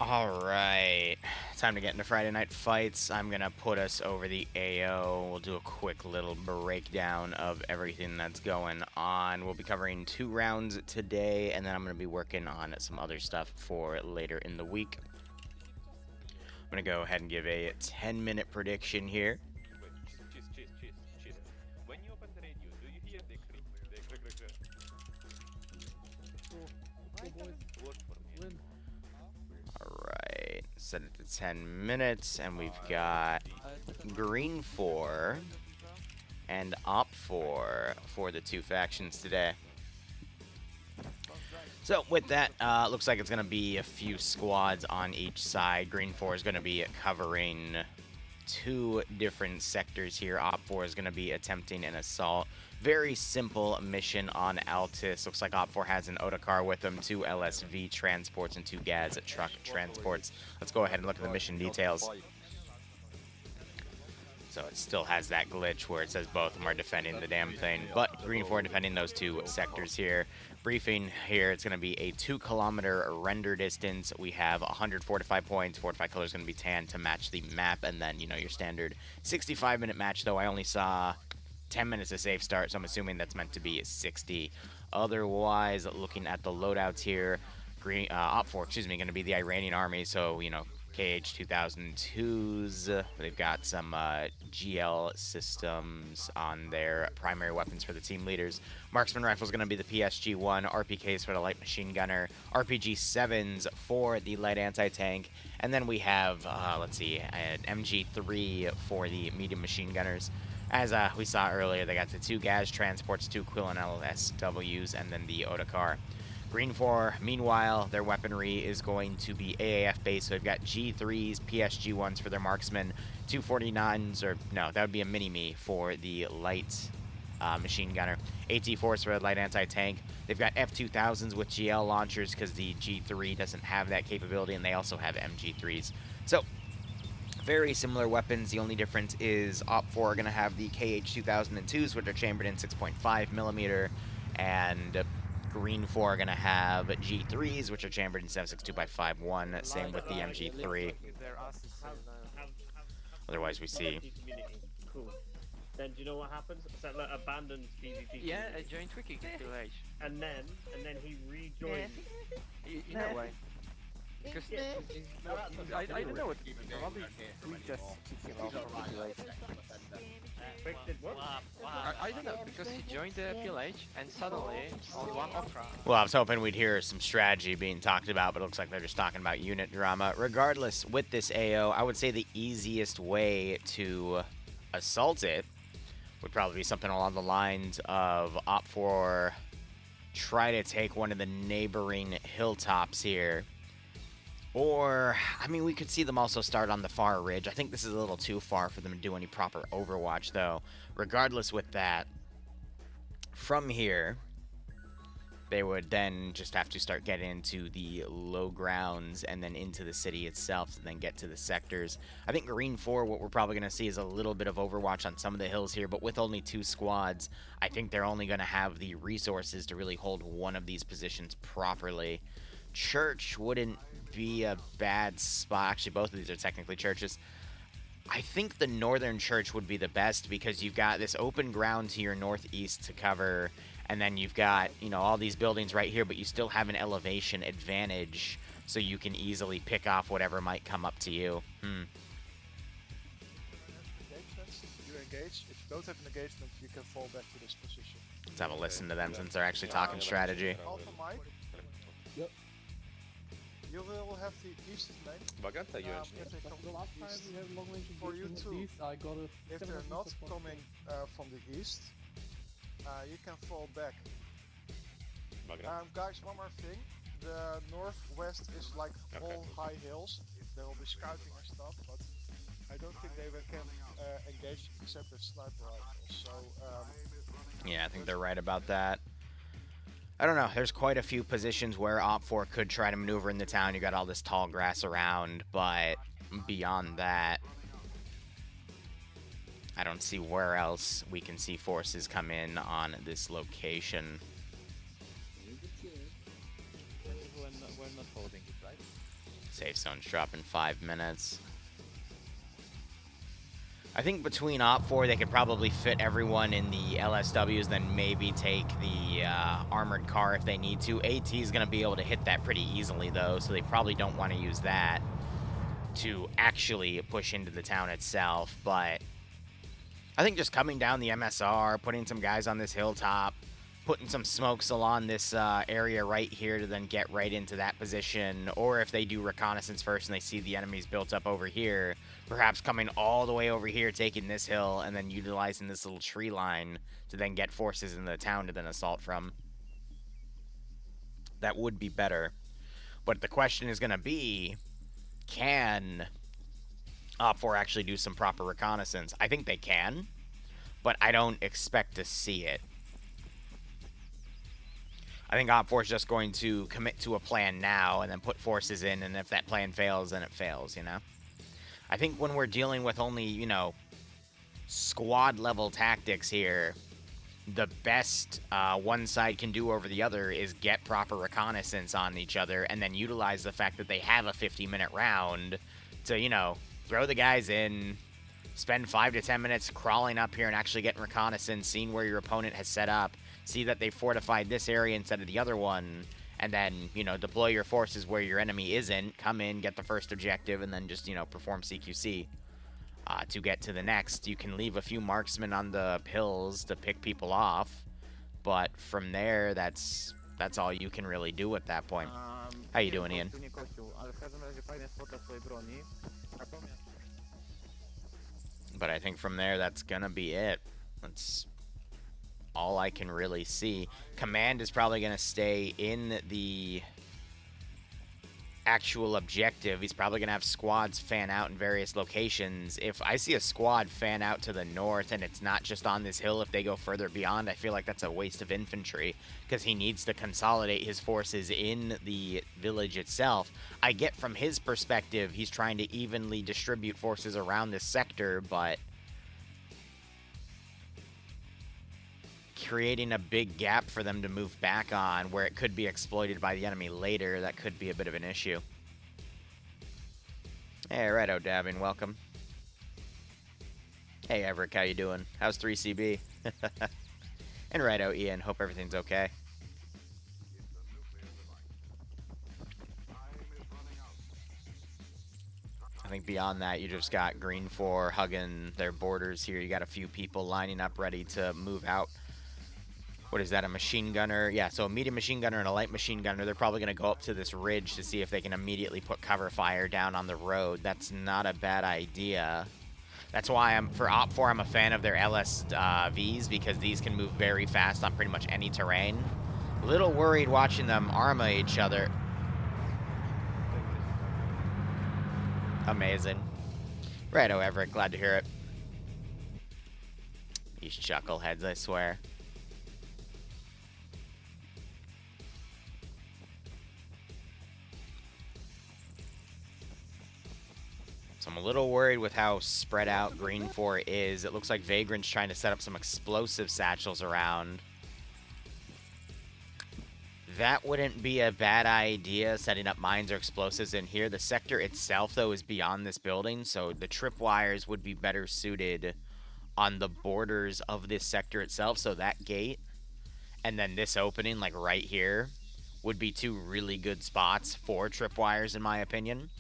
Alright, time to get into Friday Night Fights. I'm gonna put us over the AO. We'll do a quick little breakdown of everything that's going on. We'll be covering 2 rounds today, and then I'm gonna be working on some other stuff for later in the week. I'm gonna go ahead and give a 10-minute prediction here. When you open the radio, do you hear the click, the click, click, click? Why doesn't it work for me? Alright, set it to 10 minutes, and we've got Green 4 and Op 4 for the 2 factions today. So with that, looks like it's going to be a few squads on each side. Green 4 is going to be covering 2 different sectors here. Op 4 is going to be attempting an assault. Very simple mission on Altis. Looks like Op 4 has an Otokar with them, 2 LSV transports, and 2 Gaz truck transports. Let's go ahead and look at the mission details. So it still has that glitch where it says both of them are defending the damn thing, but Green 4 defending those 2 sectors here. Briefing here, it's going to be a 2-kilometer render distance. We have 100 fortified points. Fortified color is going to be tan to match the map, and then, you know, your standard 65-minute match, though I only saw 10 minutes of safe start, so I'm assuming that's meant to be 60. Otherwise, looking at the loadouts here, Op 4, going to be the Iranian army, so, you know, KH-2002s. They've got some GL systems on their primary weapons for the team leaders. Marksman rifle is going to be the PSG-1, RPKs for the light machine gunner, RPG-7s for the light anti-tank, and then we have, let's see, an MG3 for the medium machine gunners. As we saw earlier, they got the 2 Gaz transports, 2 Quillen LSWs, and then the Otokar. Green 4, meanwhile, their weaponry is going to be AAF based, so they've got G3s, PSG-1s for their marksmen, 249s, or no, that would be a mini-me for the light machine gunner, AT-4s for the light anti-tank. They've got F-2000s with GL launchers because the G3 doesn't have that capability, and they also have MG3s. So, very similar weapons. The only difference is Op 4 are going to have the KH-2002s, which are chambered in 6.5mm, and Green 4 are going to have G3s, which are chambered in 7.62x5.1. Same with the MG3. Otherwise, we see. Cool. Then do you know what happens? So like abandoned PvP. Yeah, I joined Wiki village. And then he rejoins. You know why? Because I don't know what. Probably we just kicked him off from the village. I don't know, because he joined the PLH and suddenly on one offer. Well, I was hoping we'd hear some strategy being talked about, but it looks like they're just talking about unit drama. Regardless, with this AO, I would say the easiest way to assault it would probably be something along the lines of Op 4 try to take one of the neighboring hilltops here. Or, I mean, we could see them also start on the far ridge. I think this is a little too far for them to do any proper overwatch, though. Regardless with that, from here, they would then just have to start getting into the low grounds and then into the city itself and then get to the sectors. I think Green 4, what we're probably going to see is a little bit of overwatch on some of the hills here, but with only 2 squads, I think they're only going to have the resources to really hold one of these positions properly. Church wouldn't be a bad spot. Actually, both of these are technically churches. I think the northern church would be the best because you've got this open ground to your northeast to cover, and then you've got, you know, all these buildings right here, but you still have an elevation advantage, so you can easily pick off whatever might come up to you. You engage. If you don't have an engagement, you can fall back to this position. Let's have a listen to them since they're actually talking strategy. Alpha Mike. Yep. You will have the east lane. Vaganta If they come The last from time the east, we had long range for you engagement too. with these, I got a if they're 700 not support. coming from the east, you can fall back. Guys, one more thing. The northwest is like all high hills. There will be scouting and stuff, but I don't think they can engage except with sniper rifles. So, Yeah, I think they're right about that. I don't know. There's quite a few positions where Op 4 could try to maneuver in the town. You got all this tall grass around, but beyond that, I don't see where else we can see forces come in on this location. We're not holding it, right? Safe zones drop in 5 minutes. I think between Op 4, they could probably fit everyone in the LSWs, then maybe take the armored car if they need to. AT is going to be able to hit that pretty easily, though, so they probably don't want to use that to actually push into the town itself. But I think just coming down the MSR, putting some guys on this hilltop, putting some smokes along this area right here to then get right into that position, or if they do reconnaissance first and they see the enemies built up over here, perhaps coming all the way over here, taking this hill, and then utilizing this little tree line to then get forces in the town to then assault from. That would be better. But the question is going to be, can Op 4 actually do some proper reconnaissance? I think they can, but I don't expect to see it. I think Op 4 is just going to commit to a plan now and then put forces in, and if that plan fails, then it fails, you know? I think when we're dealing with only, you know, squad-level tactics here, the best one side can do over the other is get proper reconnaissance on each other and then utilize the fact that they have a 50-minute round to, you know, throw the guys in, spend 5 to 10 minutes crawling up here and actually getting reconnaissance, seeing where your opponent has set up, see that they fortified this area instead of the other one, and then, you know, deploy your forces where your enemy isn't, come in, get the first objective, and then just, you know, perform CQC to get to the next. You can leave a few marksmen on the hills to pick people off, but from there, that's all you can really do at that point. How you doing, Ian? But I think from there, that's gonna be it. That's all I can really see. Command is probably going to stay in the actual objective. He's probably going to have squads fan out in various locations. If I see a squad fan out to the north and it's not just on this hill, if they go further beyond, I feel like that's a waste of infantry because he needs to consolidate his forces in the village itself. I get from his perspective, he's trying to evenly distribute forces around this sector, but creating a big gap for them to move back on where it could be exploited by the enemy later, that could be a bit of an issue. Hey, righto, Dabbing, welcome. Hey, Everett, how you doing? How's 3CB? And righto, Ian, hope everything's okay. I think beyond that, you just got Green 4 hugging their borders here. You got a few people lining up ready to move out. What is that, a machine gunner? Yeah, so a medium machine gunner and a light machine gunner. They're probably going to go up to this ridge to see if they can immediately put cover fire down on the road. That's not a bad idea. That's why for Op 4, I'm a fan of their LSVs, because these can move very fast on pretty much any terrain. A little worried watching them arma each other. Amazing. Righto, Everett, glad to hear it. These chuckleheads, I swear. So I'm a little worried with how spread out Green 4 is. It looks like Vagrant's trying to set up some explosive satchels around. That wouldn't be a bad idea, setting up mines or explosives in here. The sector itself, though, is beyond this building, so the tripwires would be better suited on the borders of this sector itself. So that gate and then this opening, like right here, would be two really good spots for tripwires, in my opinion.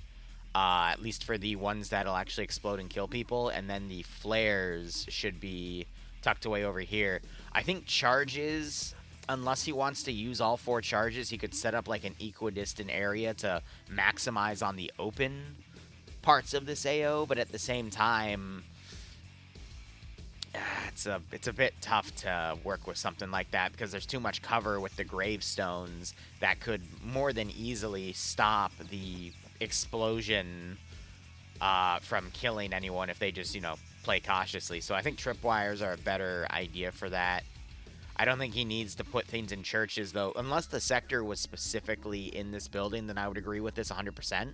At least for the ones that'll actually explode and kill people. And then the flares should be tucked away over here. I think charges, unless he wants to use all 4 charges, he could set up like an equidistant area to maximize on the open parts of this AO. But at the same time, it's a bit tough to work with something like that because there's too much cover with the gravestones that could more than easily stop the explosion from killing anyone if they just, you know, play cautiously. So I think tripwires are a better idea for that. I don't think he needs to put things in churches, though. Unless the sector was specifically in this building, then I would agree with this 100%.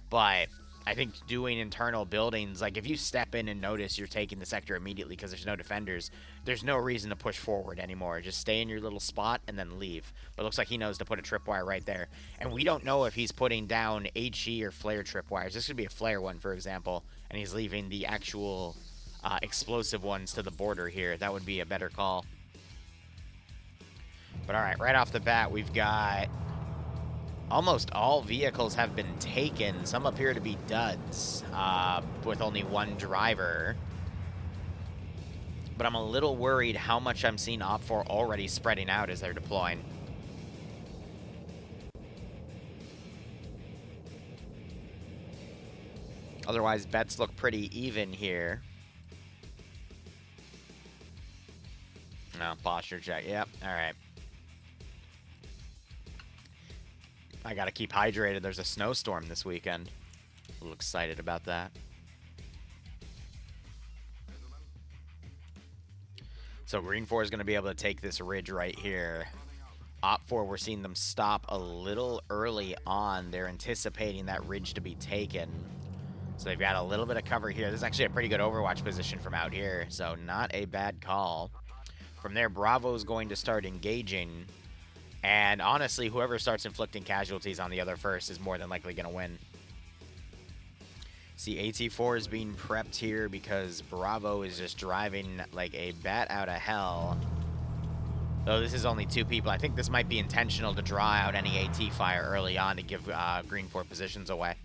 But I think doing internal buildings, like if you step in and notice you're taking the sector immediately because there's no defenders, there's no reason to push forward anymore. Just stay in your little spot and then leave. But it looks like he knows to put a tripwire right there. And we don't know if he's putting down HE or flare tripwires. This could be a flare one, for example, and he's leaving the actual explosive ones to the border here. That would be a better call. But all right, right off the bat, we've got almost all vehicles have been taken. Some appear to be duds with only one driver. But I'm a little worried how much I'm seeing Op4 already spreading out as they're deploying. Otherwise, bets look pretty even here. No, posture check. Yep, all right. I gotta keep hydrated. There's a snowstorm this weekend. A little excited about that. So Green 4 is going to be able to take this ridge right here. Op 4, we're seeing them stop a little early on. They're anticipating that ridge to be taken. So they've got a little bit of cover here. This is actually a pretty good overwatch position from out here. So not a bad call. From there, Bravo's going to start engaging. And honestly, whoever starts inflicting casualties on the other first is more than likely going to win. See, AT4 is being prepped here because Bravo is just driving like a bat out of hell. Though this is only 2 people. I think this might be intentional to draw out any AT fire early on to give Green 4 positions away.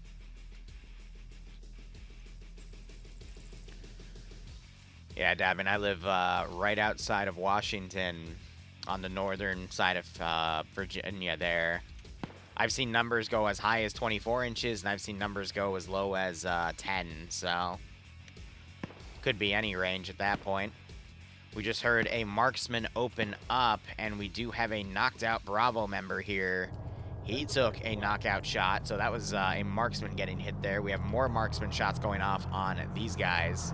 Yeah, Davin, I live right outside of Washington on the northern side of Virginia there. I've seen numbers go as high as 24 inches, and I've seen numbers go as low as 10, so could be any range at that point. We just heard a marksman open up, and we do have a knocked out Bravo member here. He took a knockout shot, so that was a marksman getting hit there. We have more marksman shots going off on these guys.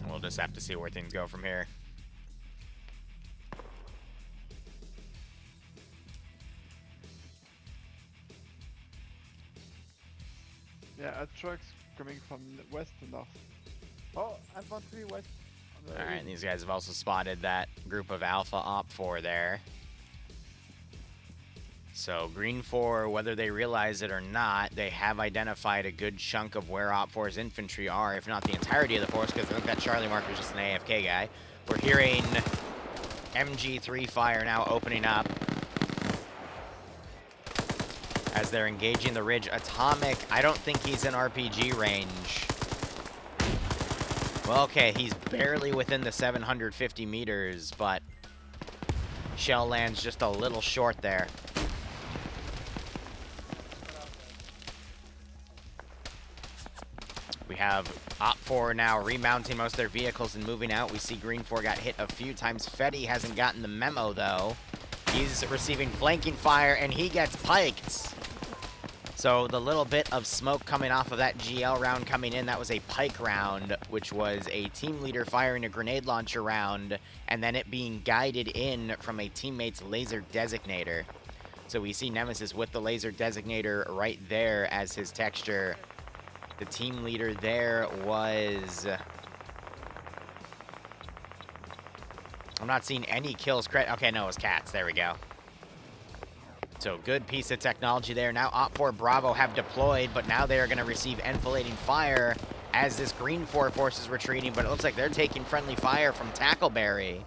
We'll just have to see where things go from here. Yeah, a truck's coming from west to north. Oh, infantry west. Alright, and these guys have also spotted that group of Alpha Op 4 there. So Green 4, whether they realize it or not, they have identified a good chunk of where Op 4's infantry are, if not the entirety of the force, because I think that Charlie marker is just an AFK guy. We're hearing MG3 fire now opening up as they're engaging the ridge. Atomic, I don't think he's in RPG range. Well, okay, he's barely within the 750 meters, but shell lands just a little short there. We have Op 4 now remounting most of their vehicles and moving out. We see Green 4 got hit a few times. Fetty hasn't gotten the memo, though. He's receiving flanking fire, and he gets piked. So the little bit of smoke coming off of that GL round coming in, that was a pike round, which was a team leader firing a grenade launcher round, and then it being guided in from a teammate's laser designator. So we see Nemesis with the laser designator right there as his texture. The team leader there was... I'm not seeing any kills. Okay, no, it was Cats. There we go. So good piece of technology there. Now Op 4 Bravo have deployed, but now they are going to receive enfilading fire as this Green 4 force is retreating, but it looks like they're taking friendly fire from Tackleberry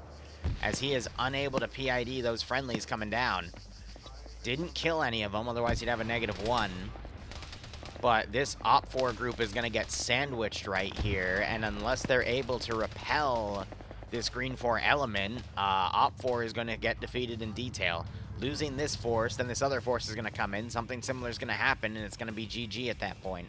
as he is unable to PID those friendlies coming down. Didn't kill any of them, otherwise he'd have a -1. But this Op 4 group is going to get sandwiched right here, and unless they're able to repel this Green 4 element, Op 4 is going to get defeated in detail. Losing this force, then this other force is going to come in. Something similar is going to happen, and it's going to be GG at that point.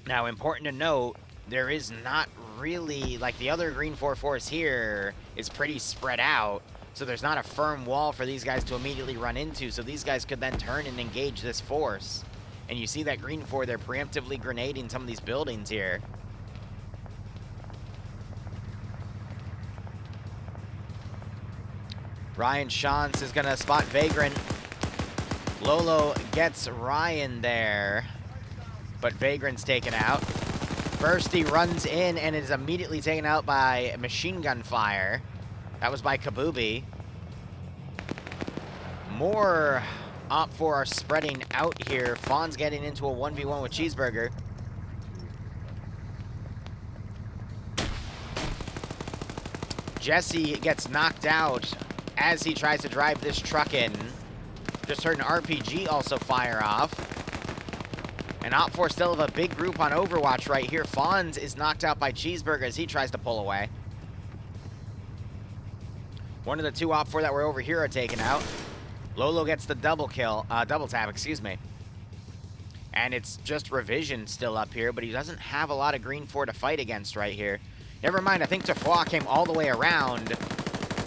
Now, important to note, there is not really, like the other Green 4 force here is pretty spread out, so there's not a firm wall for these guys to immediately run into, so these guys could then turn and engage this force. And you see that Green 4, they're preemptively grenading some of these buildings here. Ryan Shantz is going to spot Vagrant. Lolo gets Ryan there, but Vagrant's taken out. Bursty runs in and is immediately taken out by machine gun fire. That was by Kabubi. More Op4 are spreading out here. Fawn's getting into a 1v1 with Cheeseburger. Jesse gets knocked out as he tries to drive this truck in. Just heard an RPG also fire off. And Op4 still have a big group on Overwatch right here. Fawns is knocked out by Cheeseburger as he tries to pull away. One of the two Op4 that were over here are taken out. Lolo gets the double kill, double tap, excuse me. And it's just Revision still up here, but he doesn't have a lot of Green 4 to fight against right here. Never mind, I think Tafua came all the way around.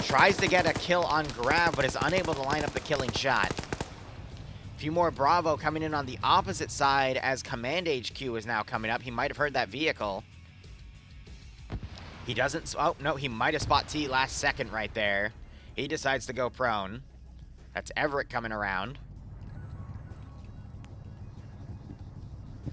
Tries to get a kill on Grav, but is unable to line up the killing shot. A few more Bravo coming in on the opposite side as Command HQ is now coming up. He might have heard that vehicle. He doesn't, oh no, he might have spot T last second right there. He decides to go prone. That's Everett coming around.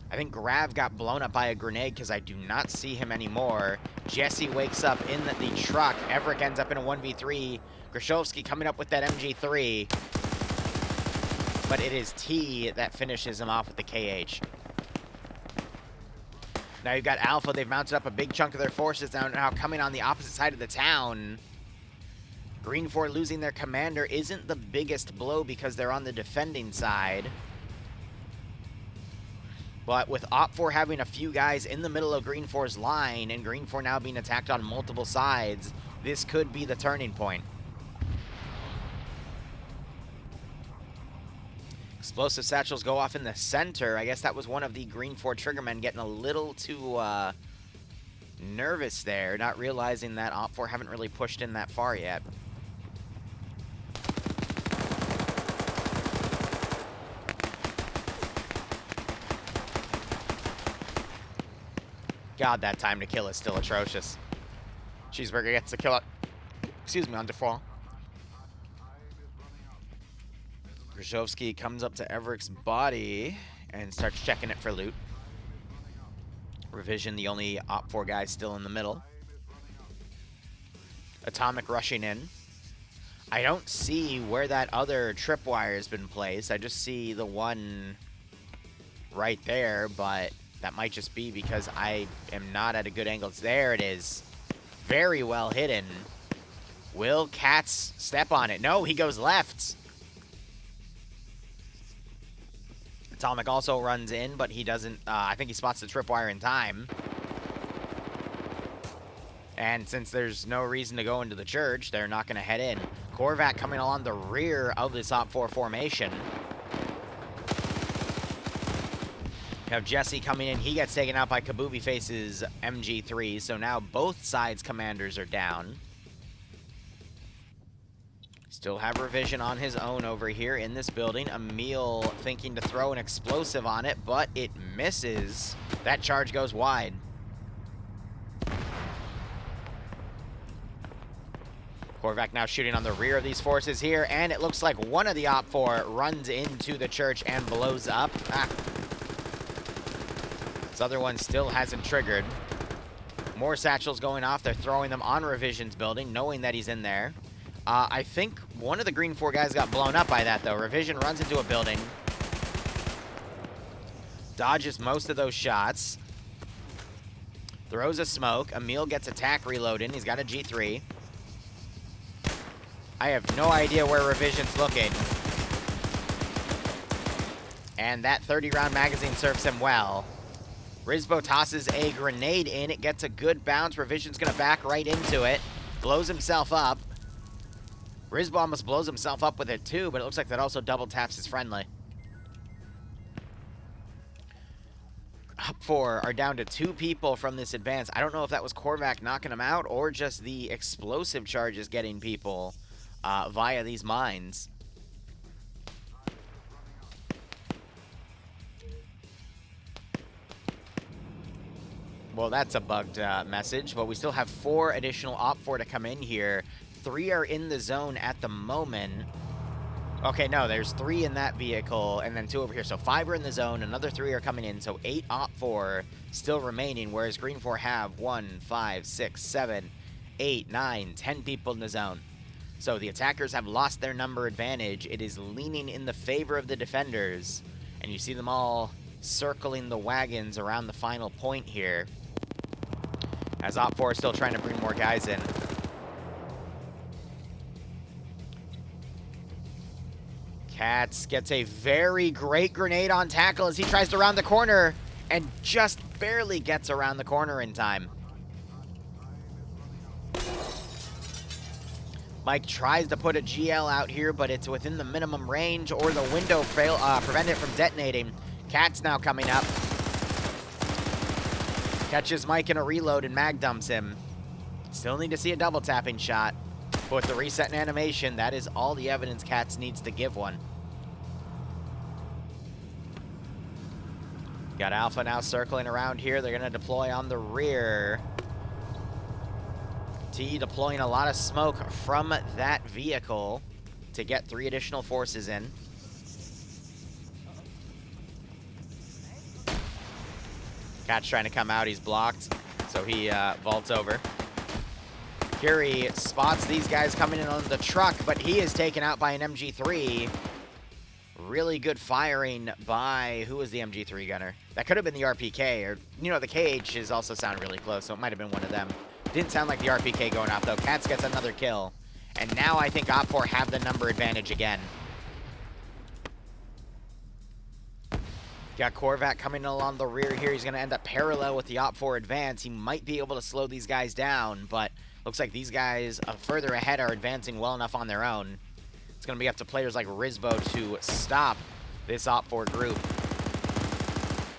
I think Grav got blown up by a grenade because I do not see him anymore. Jesse wakes up in the truck. Everett ends up in a 1v3. Grishowski coming up with that MG3. But it is T that finishes him off with the KH. Now you've got Alpha. They've mounted up a big chunk of their forces now coming on the opposite side of the town. Green 4 losing their commander isn't the biggest blow because they're on the defending side. But with Op4 having a few guys in the middle of Green 4's line and Green 4 now being attacked on multiple sides, this could be the turning point. Explosive satchels go off in the center. I guess that was one of the Green 4 triggermen getting a little too nervous there, not realizing that Op4 haven't really pushed in that far yet. God, that time to kill is still atrocious. Cheeseburger gets the kill up, excuse me, on default. Grishowski comes up to Everett's body and starts checking it for loot. Revision, the only Op4 guy still in the middle. Atomic rushing in. I don't see where that other tripwire has been placed. I just see the one right there, but that might just be because I am not at a good angle. There it is. Very well hidden. Will Katz step on it? No, he goes left. Atomic also runs in, but he doesn't, I think he spots the tripwire in time. And since there's no reason to go into the church, they're not going to head in. Korvac coming along the rear of this Op4 formation. You have Jesse coming in. He gets taken out by Kabubi Face's MG3, so now both sides' commanders are down. Still have Revision on his own over here in this building. Emil thinking to throw an explosive on it, but it misses. That charge goes wide. Korvac now shooting on the rear of these forces here, and it looks like one of the Op4 runs into the church and blows up. This other one still hasn't triggered. More satchels going off. They're throwing them on Revision's building, knowing that he's in there. I think one of the Green 4 guys got blown up by that, though. Revision runs into a building. Dodges most of those shots. Throws a smoke. Emil gets attack reloading. He's got a G3. I have no idea where Revision's looking. And that 30-round magazine serves him well. Rizbo tosses a grenade in. It gets a good bounce. Revision's going to back right into it. Blows himself up. Rizbo almost blows himself up with it too, but it looks like that also double taps his friendly. Op4 are down to 2 people from this advance. I don't know if that was Korvac knocking them out or just the explosive charges getting people via these mines. Well, that's a bugged message, but we still have 4 additional Op4 to come in here. 3 are in the zone at the moment. Okay, no, there's 3 in that vehicle, and then 2 over here. So 5 are in the zone, another 3 are coming in, so 8 Op4 still remaining, whereas Green 4 have 1, 5, 6, 7, 8, 9, 10 people in the zone. So the attackers have lost their number advantage. It is leaning in the favor of the defenders, and you see them all circling the wagons around the final point here, as Op4 is still trying to bring more guys in. Cats gets a very great grenade on tackle as he tries to round the corner and just barely gets around the corner in time. Mike tries to put a GL out here, but it's within the minimum range, or the window prevent it from detonating. Cat's now coming up. Catches Mike in a reload and mag dumps him. Still need to see a double tapping shot. But with the reset and animation, that is all the evidence Cats needs to give one. Got Alpha now circling around here. They're going to deploy on the rear. T deploying a lot of smoke from that vehicle to get 3 additional forces in. Cat's trying to come out. He's blocked, so he vaults over. Curie spots these guys coming in on the truck, but he is taken out by an MG3. Really good firing by, who was the MG3 gunner? That could have been the RPK, or, you know, the KHs also sound really close, so it might have been one of them. Didn't sound like the RPK going off, though. Cats gets another kill. And now I think Op4 have the number advantage again. Got Korvac coming along the rear here. He's going to end up parallel with the Op4 advance. He might be able to slow these guys down, but looks like these guys further ahead are advancing well enough on their own. It's going to be up to players like Rizbo to stop this Op4 group.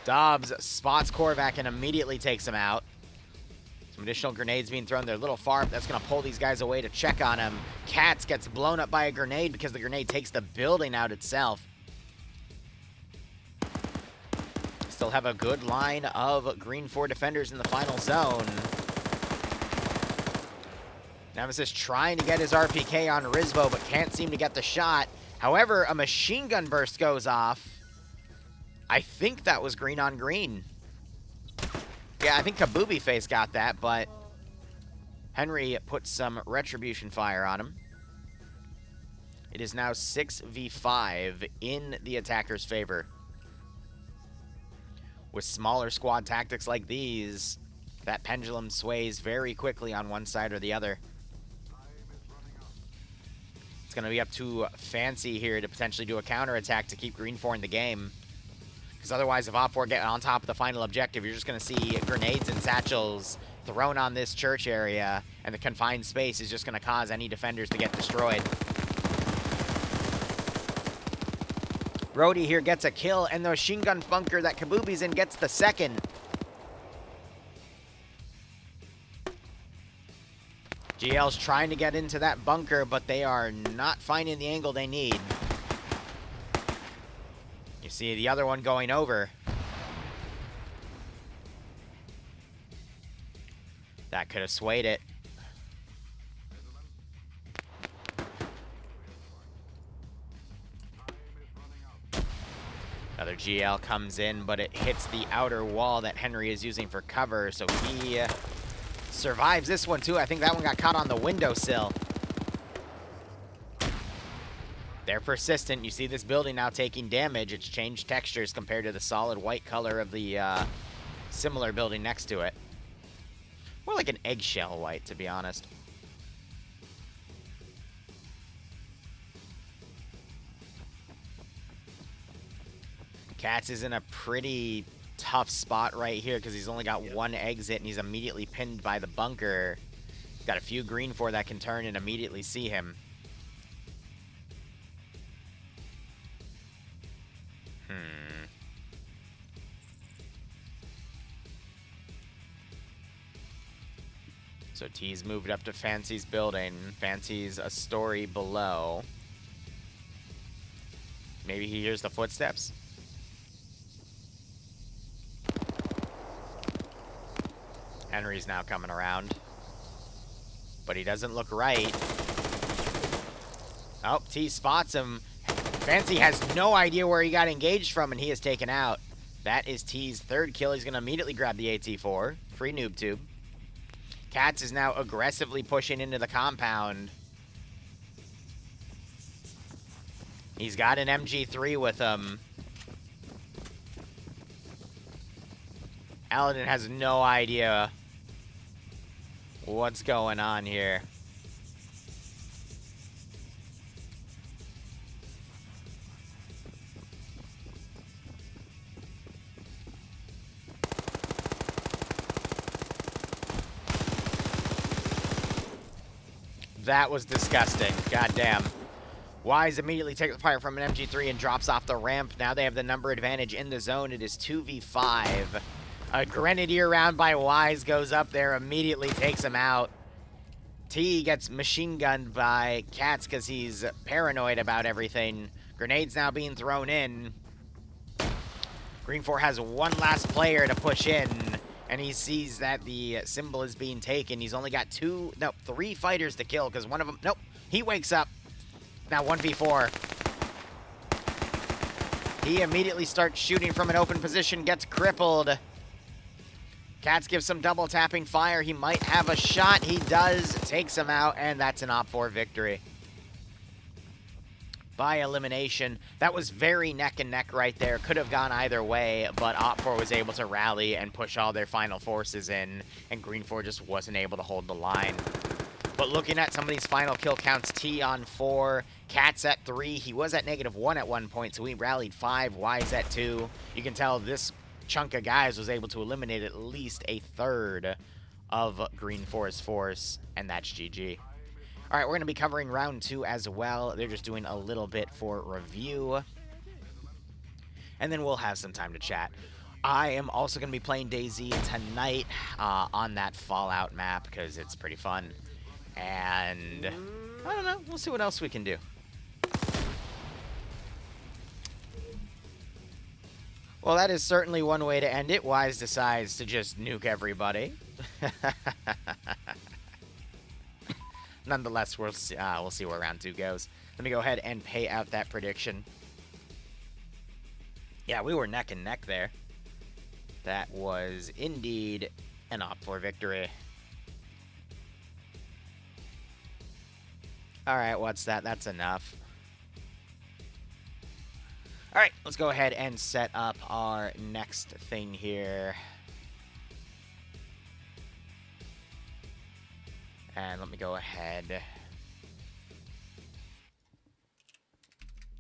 Dobbs spots Korvac and immediately takes him out. Some additional grenades being thrown. They're a little far. That's going to pull these guys away to check on him. Cats gets blown up by a grenade because the grenade takes the building out itself. Still have a good line of Green 4 defenders in the final zone. Nemesis trying to get his RPK on Rizvo, but can't seem to get the shot. However, a machine gun burst goes off. I think that was green on green. Yeah, I think Kabubi Face got that, but Henry put some retribution fire on him. It is now 6v5 in the attacker's favor. With smaller squad tactics like these, that pendulum sways very quickly on one side or the other. It's going to be up to Fancy here to potentially do a counterattack to keep Green 4 in the game. Because otherwise, if Op4 get on top of the final objective, you're just going to see grenades and satchels thrown on this church area, and the confined space is just going to cause any defenders to get destroyed. Brody here gets a kill, and the machine gun bunker that Kabubi's in gets the second. GL's trying to get into that bunker, but they are not finding the angle they need. You see the other one going over. That could have swayed it. Another GL comes in, but it hits the outer wall that Henry is using for cover, so he survives this one too. I think that one got caught on the windowsill. They're persistent. You see this building now taking damage. It's changed textures compared to the solid white color of the similar building next to it. More like an eggshell white, to be honest. Cats is in a pretty tough spot right here because he's only got one exit and he's immediately pinned by the bunker. He's got a few Green 4 that can turn and immediately see him. So T's moved up to Fancy's building. Fancy's a story below. Maybe he hears the footsteps. Henry's now coming around. But he doesn't look right. Oh, T spots him. Fancy has no idea where he got engaged from, and he is taken out. That is T's third kill. He's going to immediately grab the AT4. Free noob tube. Cats is now aggressively pushing into the compound. He's got an MG3 with him. Aladdin has no idea what's going on here. That was disgusting. Goddamn. Wise immediately takes the fire from an MG3 and drops off the ramp. Now they have the number advantage in the zone. It is 2v5. A Grenadier round by Wise goes up there, immediately takes him out. T gets machine gunned by Cats because he's paranoid about everything. Grenades now being thrown in. Green 4 has one last player to push in, and he sees that the symbol is being taken. He's only got 3 fighters to kill because one of them, nope, he wakes up. Now 1v4. He immediately starts shooting from an open position, gets crippled. Cats gives some double tapping fire. He might have a shot. He does. Takes him out, and that's an Op4 victory. By elimination. That was very neck and neck right there. Could have gone either way, but Op4 was able to rally and push all their final forces in, and Green 4 just wasn't able to hold the line. But looking at some of these final kill counts, T on 4, Cats at 3. He was at -1 at one point, so he rallied 5. Wise at 2. You can tell this chunk of guys was able to eliminate at least a third of Green 4's force, and that's GG. All right, we're going to be covering round 2 as well. They're just doing a little bit for review, and then we'll have some time to chat. I am also going to be playing DayZ tonight on that Fallout map because it's pretty fun. And I don't know, we'll see what else we can do. Well, that is certainly one way to end it. Wise decides to just nuke everybody. Nonetheless, we'll see where round 2 goes. Let me go ahead and pay out that prediction. Yeah, we were neck and neck there. That was indeed an Op4 victory. Alright, what's that? That's enough. Alright, let's go ahead and set up our next thing here. And let me go ahead.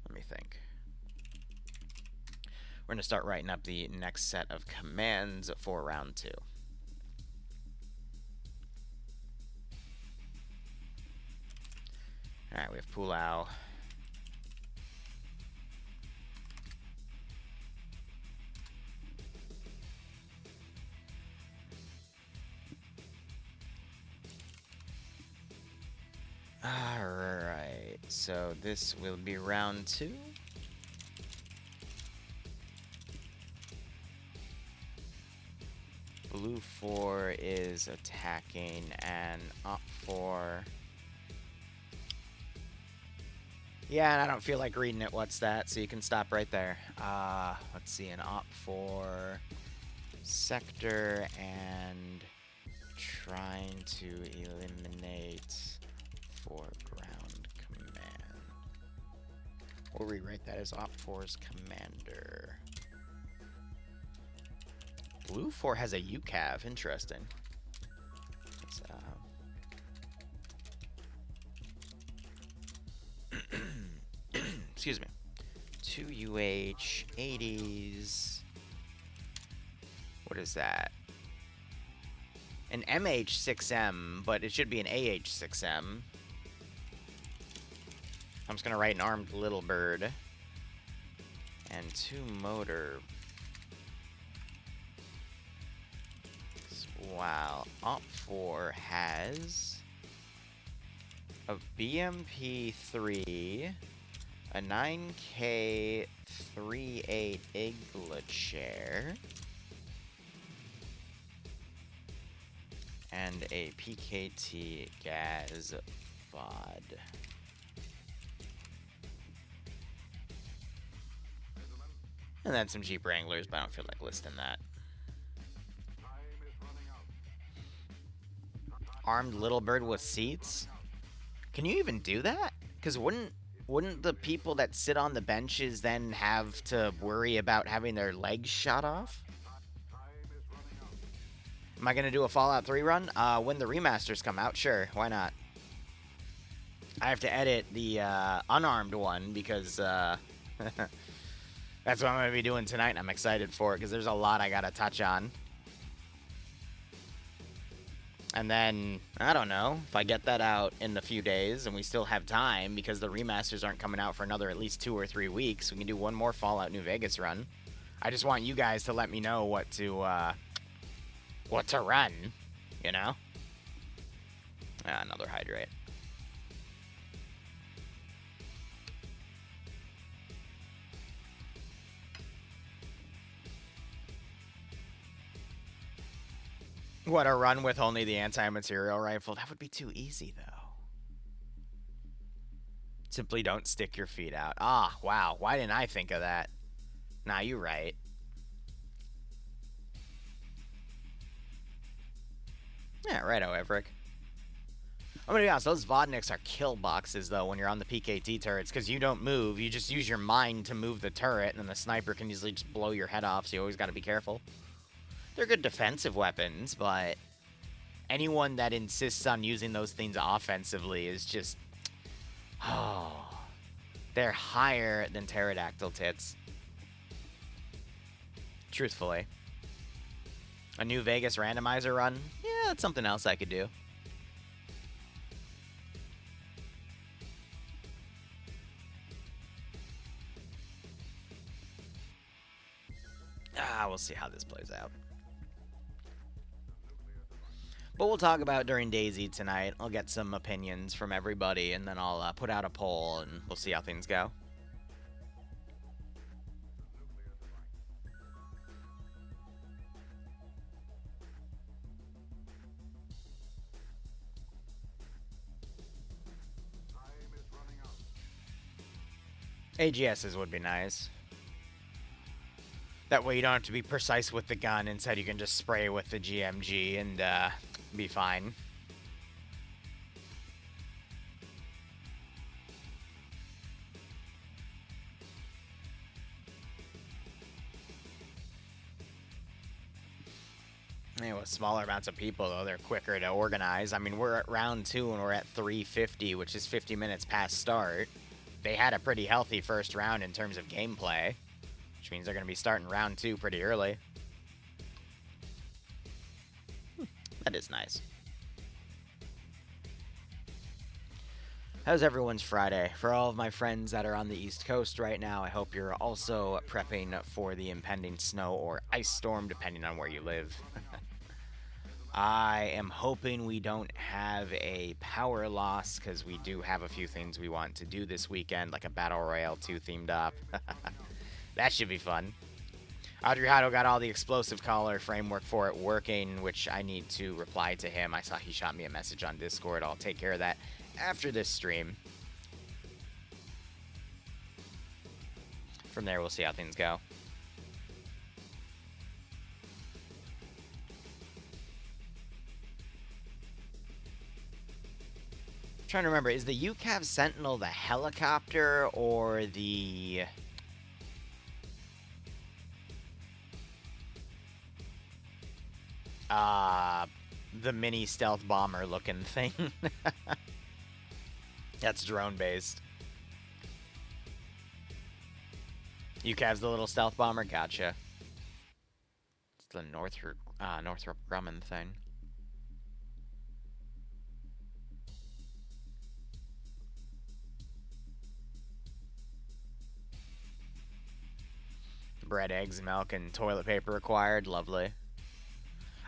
Let me think. We're going to start writing up the next set of commands for round 2. Alright, we have Pulau. Alright, so this will be round 2. Blue 4 is attacking, and Op 4... Yeah, and I don't feel like reading it. What's that? So you can stop right there. Let's see, an Op 4 sector and trying to eliminate foreground command. We'll rewrite that as Op 4's commander. Blue 4 has a UCAV. Interesting. Let's, excuse me. 2 UH 80s. What is that? An MH6M, but it should be an AH6M. I'm just gonna write an armed little bird. And 2 motor. Wow. Op 4 has a BMP3, a 9K 38 Igla chair, and a PKT Gaz VOD. And then some Jeep Wranglers, but I don't feel like listing that. Armed little bird with seats? Can you even do that? Because wouldn't the people that sit on the benches then have to worry about having their legs shot off? Am I going to do a Fallout 3 run? When the remasters come out, sure, why not? I have to edit the unarmed one because that's what I'm going to be doing tonight, and I'm excited for it because there's a lot I got to touch on. And then, I don't know, if I get that out in a few days and we still have time because the remasters aren't coming out for another at least 2 or 3 weeks, we can do one more Fallout New Vegas run. I just want you guys to let me know what to run, you know? Another hydrate. What, a run with only the anti-material rifle? That would be too easy, though. Simply don't stick your feet out. Ah, wow. Why didn't I think of that? Nah, you're right. Yeah, righto, Everick. I'm gonna be honest, those Vodniks are kill boxes, though, when you're on the PKT turrets, because you don't move. You just use your mind to move the turret, and then the sniper can easily just blow your head off, so you always gotta be careful. They're good defensive weapons, but anyone that insists on using those things offensively is just... Oh, they're higher than pterodactyl tits. Truthfully. A New Vegas randomizer run? Yeah, that's something else I could do. We'll see how this plays out. But we'll talk about during DayZ tonight. I'll get some opinions from everybody, and then I'll put out a poll, and we'll see how things go. AGSs would be nice. That way you don't have to be precise with the gun. Instead, you can just spray with the GMG and be fine. With smaller amounts of people, though, they're quicker to organize. I mean, we're at round 2 and we're at 350, which is 50 minutes past start. They had a pretty healthy first round in terms of gameplay, which means they're going to be starting round 2 pretty early. That is nice. How's everyone's Friday? For all of my friends that are on the East Coast right now, I hope you're also prepping for the impending snow or ice storm, depending on where you live. I am hoping we don't have a power loss, because we do have a few things we want to do this weekend, like a Battle Royale 2 themed up. That should be fun. Audrey Hado got all the explosive collar framework for it working, which I need to reply to him. I saw he shot me a message on Discord. I'll take care of that after this stream. From there, we'll see how things go. Trying to remember, is the UCAV Sentinel the helicopter or the... the mini stealth bomber looking thing? That's drone based. UCAV's the little stealth bomber? Gotcha. It's the Northrop Grumman thing. Bread, eggs, milk, and toilet paper required. Lovely.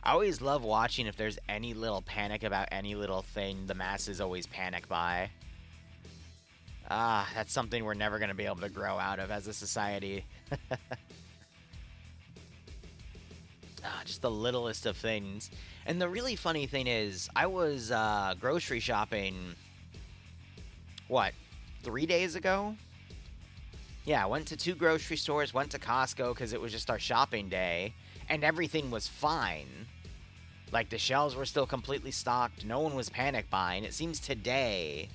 I always love watching if there's any little panic about any little thing, the masses always panic by. That's something we're never going to be able to grow out of as a society. Just the littlest of things. And the really funny thing is, I was grocery shopping, what, 3 days ago? Yeah, went to 2 grocery stores, went to Costco because it was just our shopping day, and everything was fine. Like, the shelves were still completely stocked. No one was panic buying. It seems today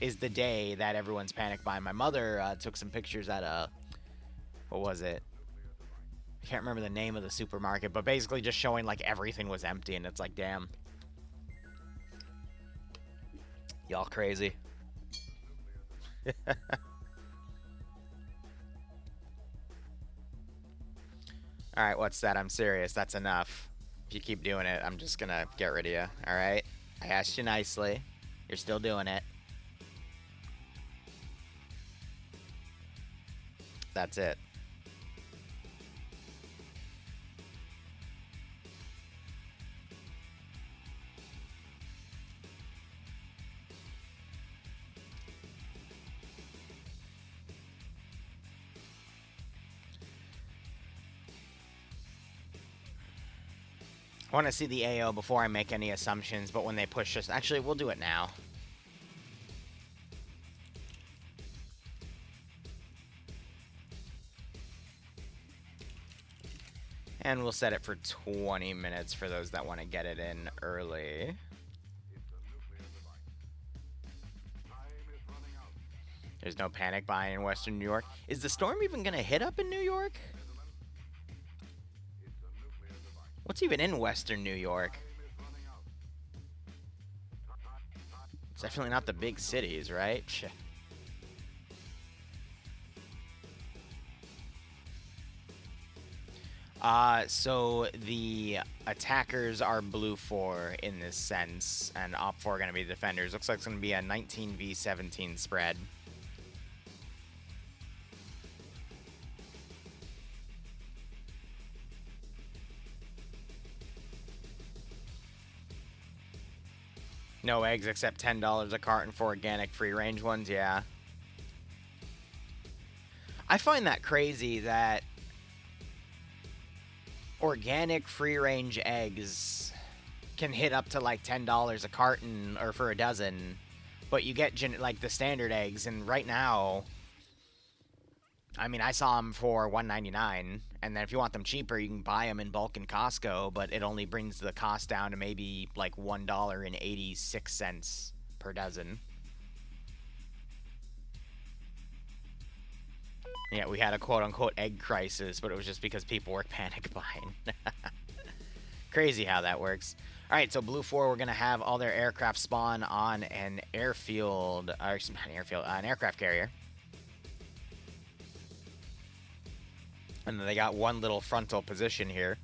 is the day that everyone's panic buying. My mother took some pictures at a... What was it? I can't remember the name of the supermarket, but basically just showing, like, everything was empty, and it's like, damn. Y'all crazy. Alright, what's that? I'm serious. That's enough. If you keep doing it, I'm just gonna get rid of you. Alright? I asked you nicely. You're still doing it. That's it. I want to see the AO before I make any assumptions, but when they push us... Actually, we'll do it now. And we'll set it for 20 minutes for those that want to get it in early. There's no panic buying in Western New York. Is the storm even going to hit up in New York? What's even in Western New York? It's definitely not the big cities, right? So the attackers are blue 4 in this sense, and op 4 are going to be the defenders. Looks like it's going to be a 19v17 spread. No eggs except $10 a carton for organic free-range ones, yeah. I find that crazy that organic free-range eggs can hit up to like $10 a carton or for a dozen, but you get like the standard eggs, and right now, I mean, I saw them for $1.99, and then if you want them cheaper, you can buy them in bulk in Costco, but it only brings the cost down to maybe like $1.86 per dozen. Yeah, we had a quote-unquote egg crisis, but it was just because people were panic buying. Crazy how that works. All right, so Blue 4, we're going to have all their aircraft spawn on an airfield, or not an airfield, an aircraft carrier. And then they got one little frontal position here.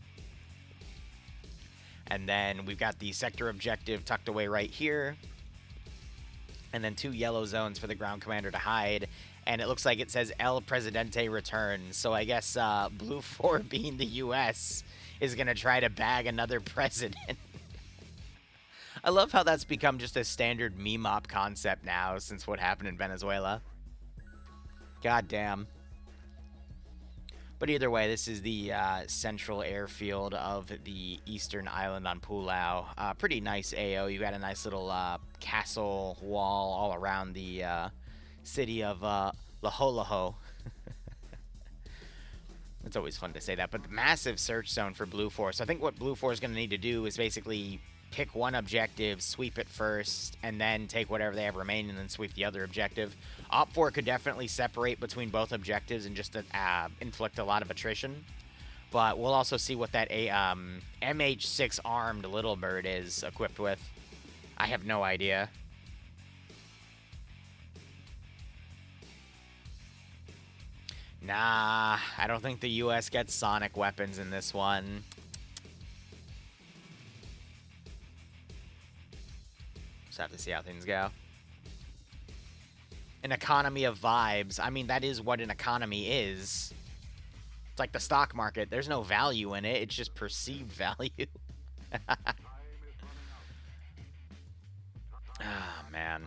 And then we've got the sector objective tucked away right here. And then 2 yellow zones for the ground commander to hide. And it looks like it says El Presidente returns. So I guess Blue 4 being the U.S. is going to try to bag another president. I love how that's become just a standard meme-op concept now since what happened in Venezuela. God damn. But either way, this is the central airfield of the eastern island on Pulau. Pretty nice AO. You got a nice little castle wall all around the city of Laholaho. It's always fun to say that. But the massive search zone for Blue 4. So I think what Blue 4 is going to need to do is basically pick one objective, sweep it first, and then take whatever they have remaining and then sweep the other objective. Op 4 could definitely separate between both objectives and just inflict a lot of attrition. But we'll also see what that MH6 armed little bird is equipped with. I have no idea. Nah, I don't think the US gets sonic weapons in this one. Just have to see how things go. An economy of vibes. I mean, that is what an economy is. It's like the stock market. There's no value in it. It's just perceived value. Ah, man.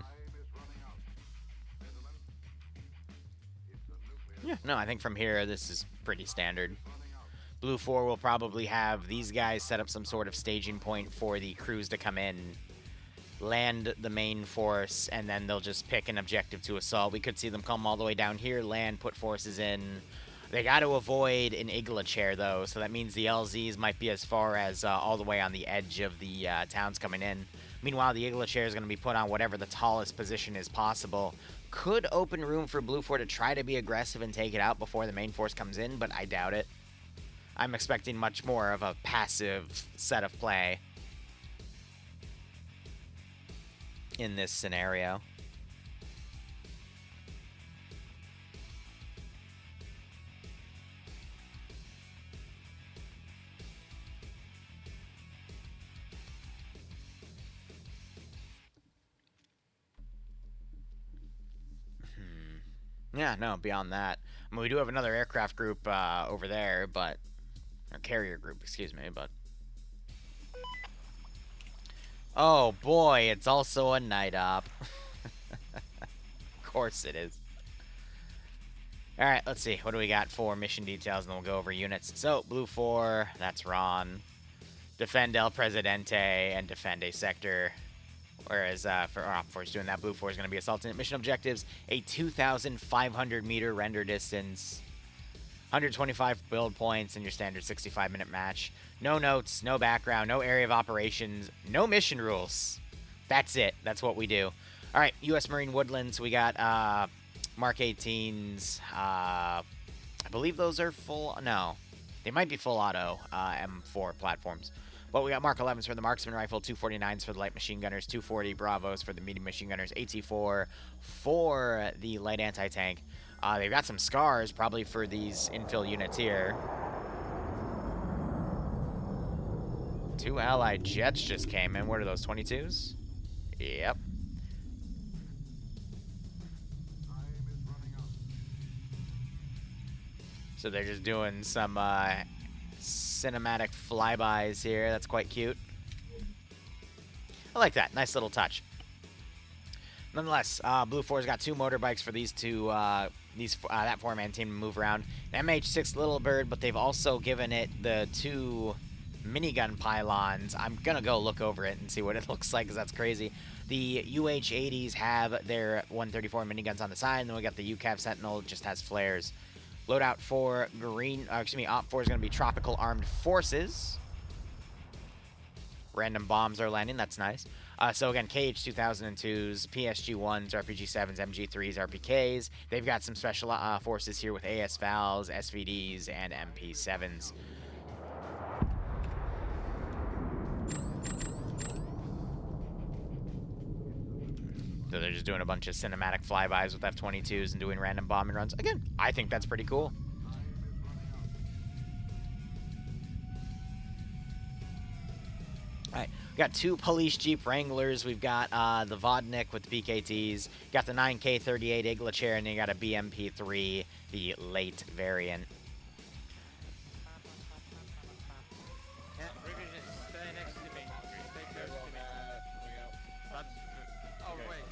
Yeah, no, I think from here, this is pretty standard. Blue 4 will probably have these guys set up some sort of staging point for the crews to come in. land the main force, and then they'll just pick an objective to assault. We could see them come all the way down here, land, put forces in. They got to avoid an Igla chair, though, so that means the LZs might be as far as all the way on the edge of the towns coming in. Meanwhile, the Igla chair is going to be put on whatever the tallest position is possible. Could open room for Blue 4 to try to be aggressive and take it out before the main force comes in, but I doubt it. I'm expecting much more of a passive set of play in this scenario. Yeah, no, beyond that. I mean, we do have another aircraft group over there, but... Or carrier group, excuse me, but... Oh, boy, it's also a night op. Of course it is. Alright, let's see. What do we got for mission details, and then we'll go over units. So, Blue 4, that's Ron. Defend El Presidente and defend a sector. Whereas for Op 4 is doing that, Blue 4 is going to be assaulting. Mission objectives, a 2,500 meter render distance, 125 build points in your standard 65-minute match. No notes, no background, no area of operations, no mission rules. That's it. That's what we do. All right, U.S. Marine Woodlands. We got Mark 18s. I believe those are full. No, they might be full auto M4 platforms. But we got Mark 11s for the marksman rifle, 249s for the light machine gunners, 240 Bravos for the medium machine gunners, AT4 for the light anti-tank. They've got some scars, probably for these infill units here. 2 allied jets just came in. What are those, 22s? Yep. So they're just doing some cinematic flybys here. That's quite cute. I like that. Nice little touch. Nonetheless, Blue 4's got 2 motorbikes for these two, that 4-man team to move around. An MH6 Little Bird, but they've also given it the 2 minigun pylons. I'm gonna go look over it and see what it looks like, because that's crazy. The UH-80s have their 134 miniguns on the side, and then we got the UCAV Sentinel, just has flares. Loadout for Op 4 is going to be Tropical Armed Forces. Random bombs are landing, that's nice. So again, KH-2002s, PSG-1s, RPG-7s, MG-3s, RPKs. They've got some special forces here with AS-VALs, SVDs, and MP-7s. So they're just doing a bunch of cinematic flybys with F-22s and doing random bombing runs. Again, I think that's pretty cool. All right, we got 2 police Jeep Wranglers. We've got the Vodnik with the PKTs. Got the 9K38 Igla chair, and then you got a BMP-3, the late variant.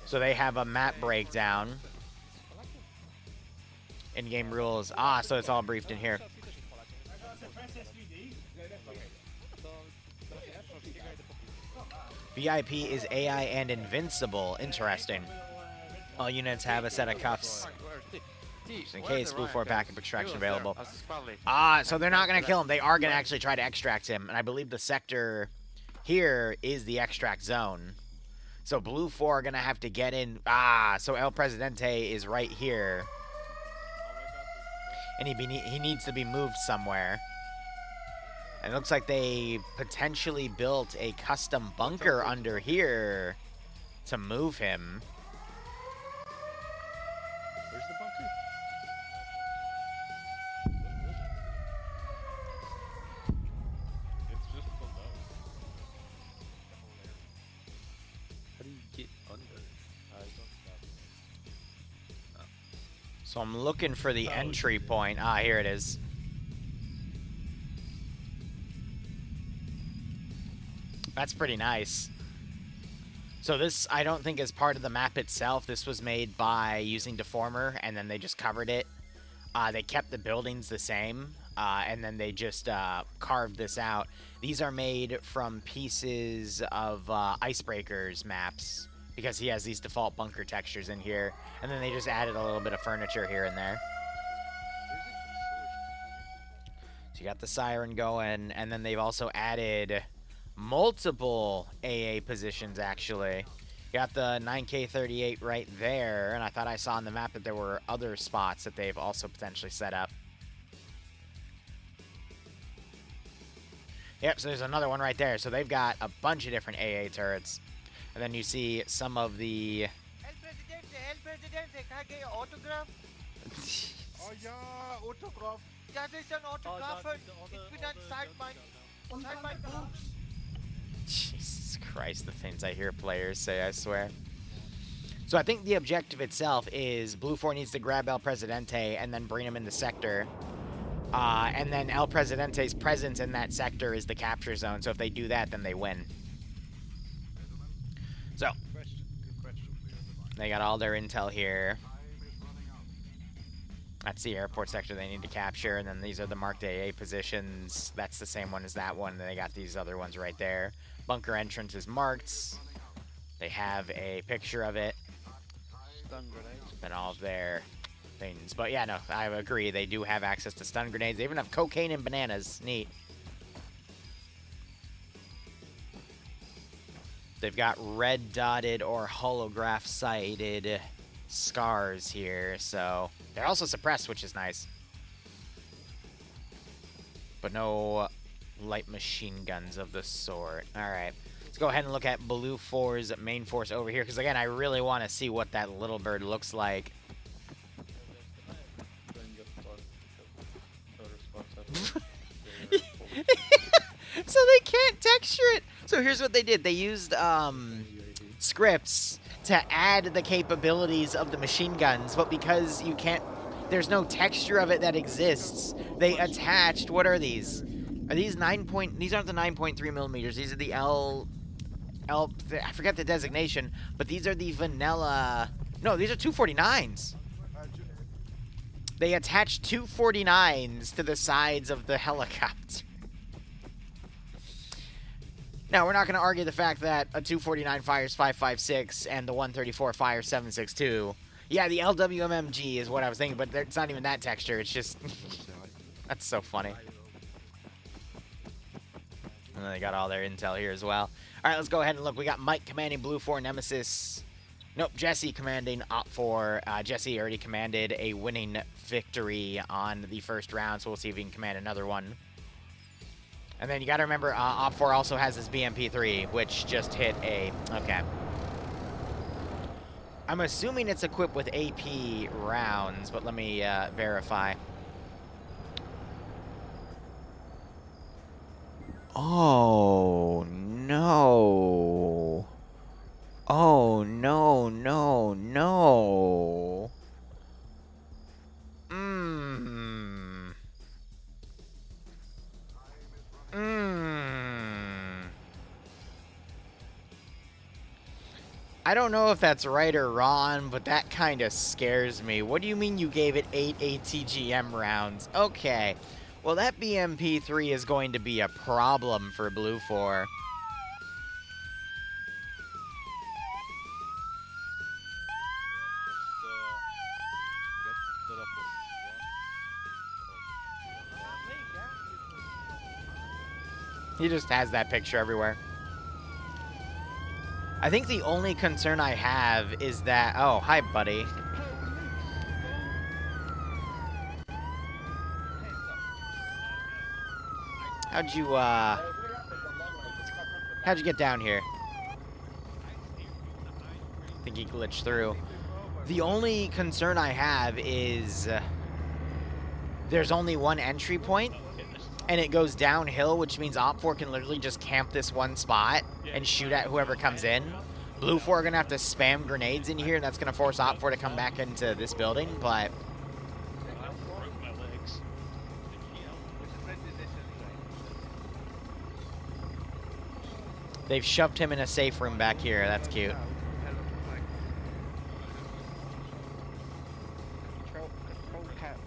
So they have a map breakdown. In-game rules. So it's all briefed in here. VIP is AI and invincible. Interesting. All units have a set of cuffs. Just in case, Blue 4 backup extraction available. So they're not going to kill him. They are going to actually try to extract him. And I believe the sector here is the extract zone. So Blue 4 are going to have to get in. So El Presidente is right here. And he needs to be moved somewhere. And it looks like they potentially built a custom bunker under here to move him. Where's the bunker? It's just pulled out. How do you get under? I don't know. So I'm looking for the entry point. Here it is. That's pretty nice. So this, I don't think, is part of the map itself. This was made by using Deformer, and then they just covered it. They kept the buildings the same. and then they just carved this out. These are made from pieces of Icebreaker's maps, because he has these default bunker textures in here, and then they just added a little bit of furniture here and there. So you got the Siren going, and then they've also added multiple AA positions, actually. You got the 9K38 right there, and I thought I saw on the map that there were other spots that they've also potentially set up. Yep, so there's another one right there. So they've got a bunch of different AA turrets. And then you see some of the... El Presidente, can I get your autograph? Oh yeah, autograph. Ja, there's an autograph. Ich bin ein Sideline Groups. Jesus Christ, the things I hear players say, I swear. So I think the objective itself is Blue 4 needs to grab El Presidente and then bring him in the sector. And then El Presidente's presence in that sector is the capture zone. So if they do that, then they win. So, Good question. they got all their intel here. That's the airport sector they need to capture, and then these are the marked AA positions. That's the same one as that one, and they got these other ones right there. Bunker entrance is marked. They have a picture of it. Stun grenades. And all of their things. But yeah, no, I agree. They do have access to stun grenades. They even have cocaine and bananas. Neat. They've got red dotted or holograph sighted scars here, so they're also suppressed, which is nice. But no light machine guns of the sort. Alright, let's go ahead and look at Blue 4's main force over here, because again, I really want to see what that little bird looks like. So they can't texture it. So here's what they did. They used scripts to add the capabilities of the machine guns, but because you can't, there's no texture of it that exists, they attached, what are these? Are these these aren't the 9.3 millimeters. These are the I forget the designation, but these are the vanilla, no, these are 249s. They attached 249s to the sides of the helicopter. Now, we're not going to argue the fact that a 249 fires 556 and the 134 fires 762. Yeah, the LWMMG is what I was thinking, but it's not even that texture. It's just... That's so funny. And then they got all their intel here as well. All right, let's go ahead and look. We got Mike commanding Blue 4 Nemesis. Nope, Jesse commanding Op 4. Jesse already commanded a winning victory on the first round, so we'll see if he can command another one. And then you got to remember, Op 4 also has his BMP3, which just hit a... Okay. I'm assuming it's equipped with AP rounds, but let me verify. Oh, no. Oh, no, no, no. I don't know if that's right or wrong, but that kind of scares me. What do you mean you gave it 8 ATGM rounds? Okay. Well, that BMP3 is going to be a problem for Blue 4. He just has that picture everywhere. I think the only concern I have is that... Oh, hi, buddy. How'd you get down here? I think he glitched through. The only concern I have is... there's only one entry point, and it goes downhill, which means Op 4 can literally just camp this one spot and shoot at whoever comes in. Blue 4 are going to have to spam grenades in here, and that's going to force Op 4 to come back into this building, but... They've shoved him in a safe room back here. That's cute. Control caps.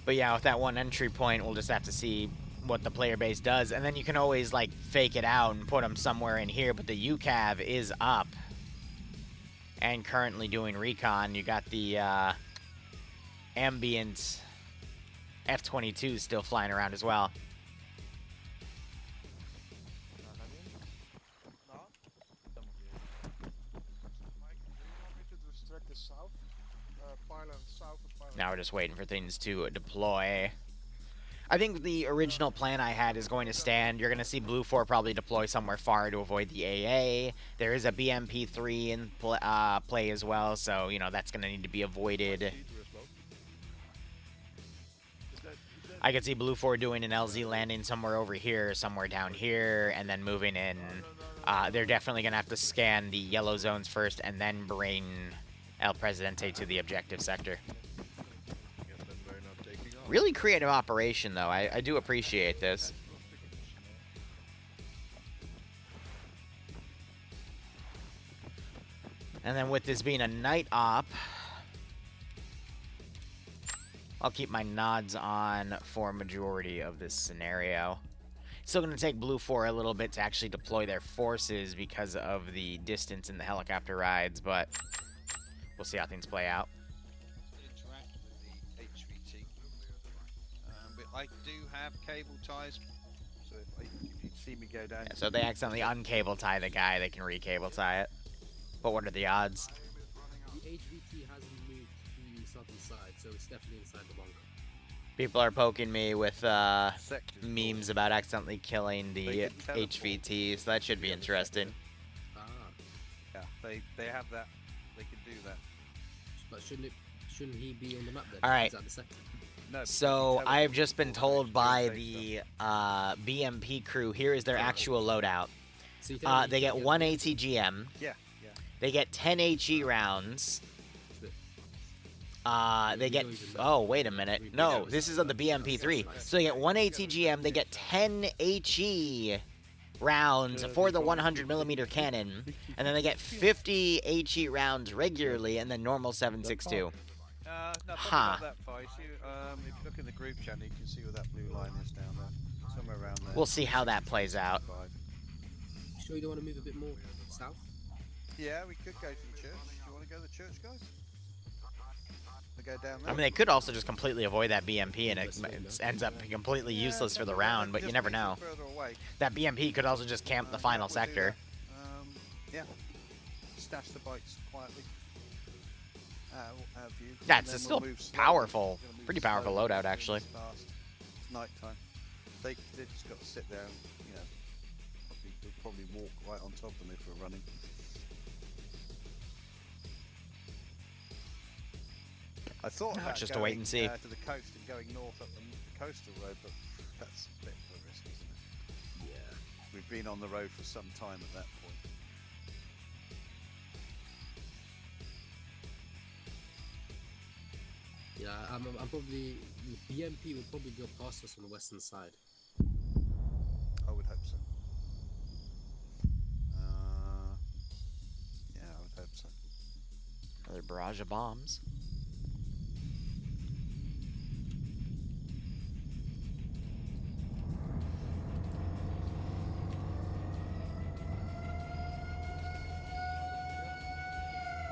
But yeah, with that one entry point, we'll just have to see what the player base does. And then you can always, like, fake it out and put them somewhere in here. But the UCAV is up and currently doing recon. You got the ambient F-22 still flying around as well. Mike, do you want me to distract the south? Pylon south and pylon. Now we're just waiting for things to deploy. I think the original plan I had is going to stand. You're going to see Blue 4 probably deploy somewhere far to avoid the AA. There is a BMP-3 in play as well, so, you know, that's going to need to be avoided. I could see Blue 4 doing an LZ landing somewhere over here, somewhere down here, and then moving in. They're definitely going to have to scan the yellow zones first and then bring El Presidente to the objective sector. Really creative operation, though. I do appreciate this. And then with this being a night op, I'll keep my nods on for majority of this scenario. Still going to take Blue 4 a little bit to actually deploy their forces because of the distance in the helicopter rides, but we'll see how things play out. Interact with the HVT. But I do have cable ties, so if you see me go down... Yeah, so if they accidentally uncable tie the guy, they can re-cable tie it. But what are the odds? The HVT hasn't moved to the southern side, so it's definitely inside the bunker. People are poking me with memes about accidentally killing the HVT, so that should be interesting. Ah, Yeah, they have that. They can do that. but shouldn't he be on the map then? All right. Is that the sector? No, So I've just been told by the BMP crew, here is their actual loadout. So you tell me They you get can one ATGM. Yeah. They get 10 HE rounds. They get... don't even know. Oh, wait a minute. No, this is on the BMP3. So they get one ATGM. They get 10 HE rounds for the 100mm cannon. And then they get 50 HE rounds regularly and then normal 7.62. No, probably Huh. not that far. You see, if you look in the group channel, you can see where that blue line is down there. Somewhere around there. We'll see how that plays out. Sure you don't want to move a bit more south? Yeah, we could go to the church. Do you want to go to the church, guys? We go down there. I mean, they could also just completely avoid that BMP and it ends up completely useless for the round, but you Just never makes it know. further away. That BMP could also just camp the final We'll do sector. that. Yeah. Stash the bikes quietly. Out of view. And That's then still we'll move slowly. powerful. We're gonna move Pretty powerful slowly, loadout, moving actually. fast. It's night time. They just got to sit there and, you know, we'll probably walk right on top of them if we're running. I thought No, about it's just a going, wait and see. to the coast and going north up the coastal road, but that's a bit of a risk, isn't it? Yeah. We've been on the road for some time at that point. Yeah, I'm probably... The BMP will probably go past us on the western side. I would hope so. Yeah, I would hope so. Another barrage of bombs.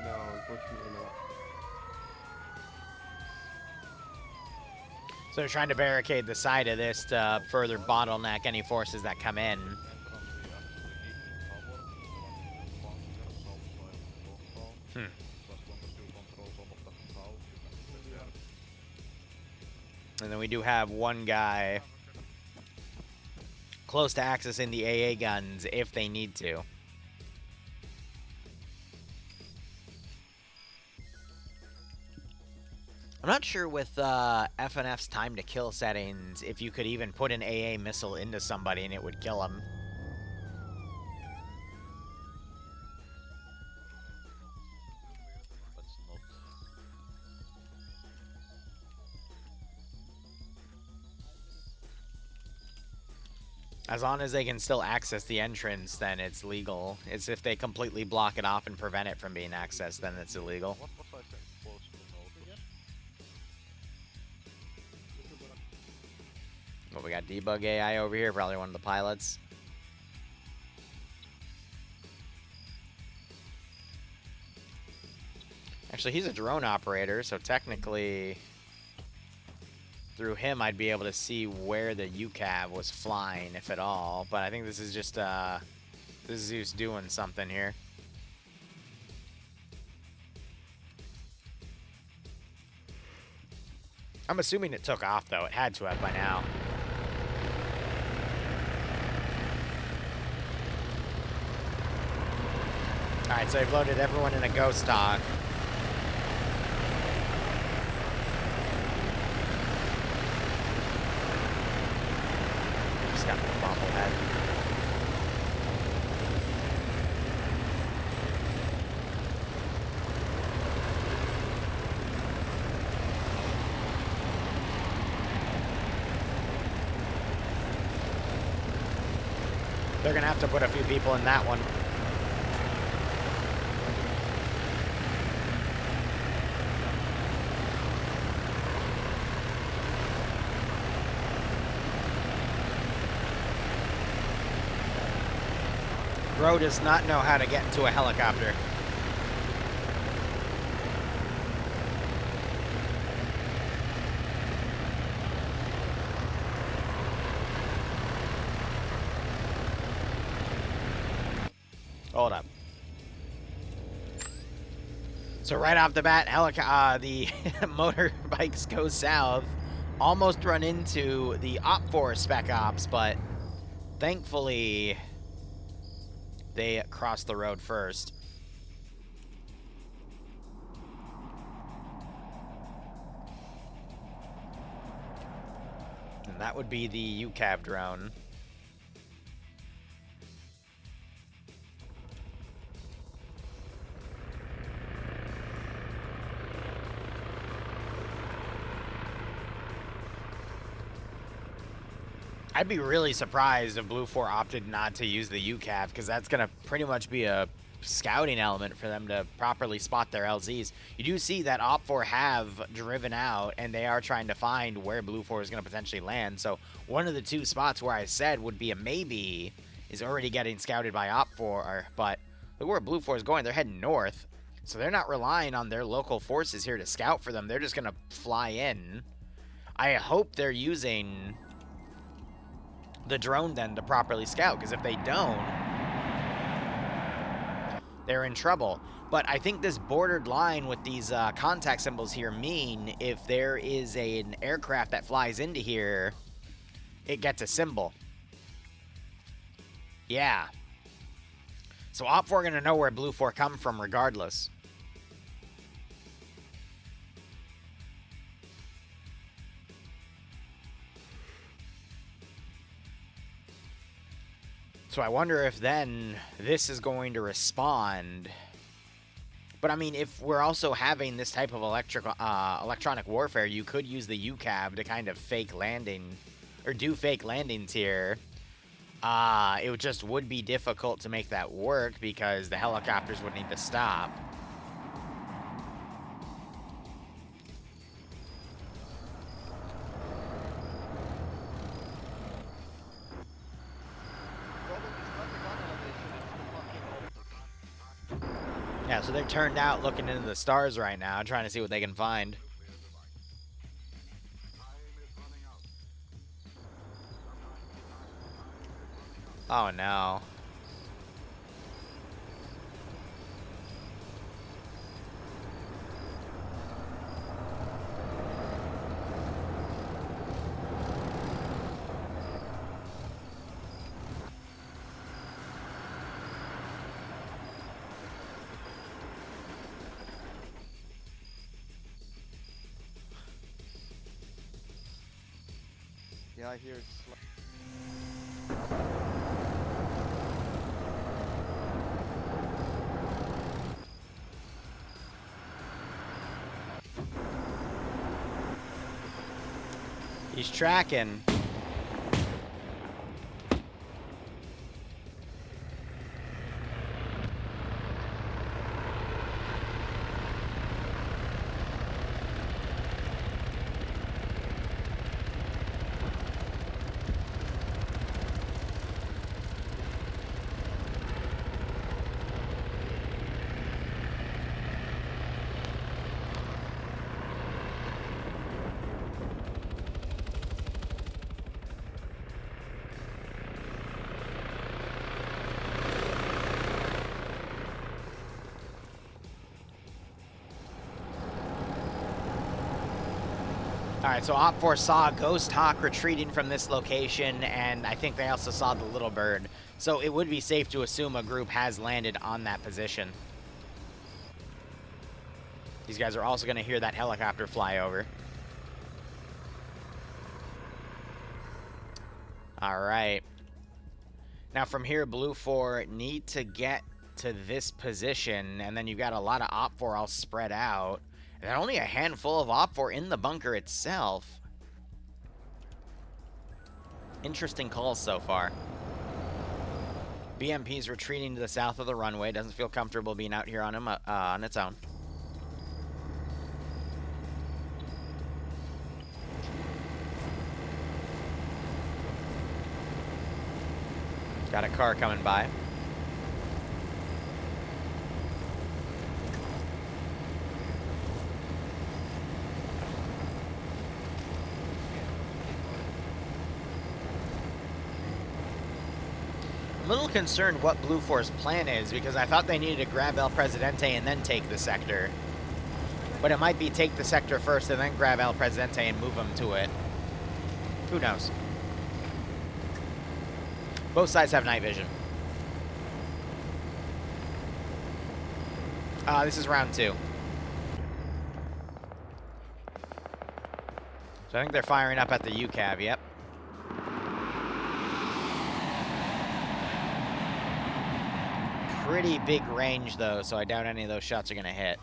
No, unfortunately not. So they're trying to barricade the side of this to further bottleneck any forces that come in. And then we do have one guy close to accessing the AA guns if they need to. I'm not sure with FNF's time to kill settings if you could even put an AA missile into somebody and it would kill them. That's not. As long as they can still access the entrance, then it's legal. It's if they completely block it off and prevent it from being accessed, then it's illegal. What was I supposed to notice? But we got debug AI over here, probably one of the pilots. Actually, he's a drone operator, so technically through him I'd be able to see where the UCAV was flying, if at all. But I think this is just doing something here. I'm assuming it took off, though. It had to have by now. Alright, so I've loaded everyone in a ghost talk. Just got the bobblehead. They're gonna have to put a few people in that one. Bro does not know how to get into a helicopter. Hold up. So right off the bat, the motorbikes go south. Almost run into the Op4 Spec Ops, but thankfully they crossed the road first. And that would be the UCAV drone. I'd be really surprised if Blue 4 opted not to use the UCAV, because that's going to pretty much be a scouting element for them to properly spot their LZs. You do see that Op4 have driven out, and they are trying to find where Blue 4 is going to potentially land. So one of the two spots where I said would be a maybe is already getting scouted by Op4, but look where Blue 4 is going. They're heading north, so they're not relying on their local forces here to scout for them. They're just going to fly in. I hope they're using the drone then to properly scout, because if they don't, they're in trouble. But I think this bordered line with these contact symbols here mean if there is an aircraft that flies into here, it gets a symbol. Yeah. So Op4 are going to know where Blue 4 come from regardless. So I wonder if then this is going to respond. But I mean, if we're also having this type of electronic warfare, you could use the UCAV to kind of fake landing, or do fake landings here. It just would be difficult to make that work because the helicopters would need to stop. Yeah, so they're turned out looking into the stars right now, trying to see what they can find. Oh no. Yeah, I hear it's He's tracking. Alright, so Op 4 saw Ghost Hawk retreating from this location, and I think they also saw the Little Bird. So it would be safe to assume a group has landed on that position. These guys are also going to hear that helicopter fly over. Alright. Now from here, Blue 4 need to get to this position, and then you've got a lot of Op 4 all spread out. And only a handful of Op 4 in the bunker itself. Interesting calls so far. BMP's retreating to the south of the runway. Doesn't feel comfortable being out here on him on its own. Got a car coming by. I'm a little concerned what Blue 4's plan is, because I thought they needed to grab El Presidente and then take the sector. But it might be take the sector first and then grab El Presidente and move them to it. Who knows? Both sides have night vision. This is round 2. So I think they're firing up at the UCAV, yep. Pretty big range, though, so I doubt any of those shots are going to hit.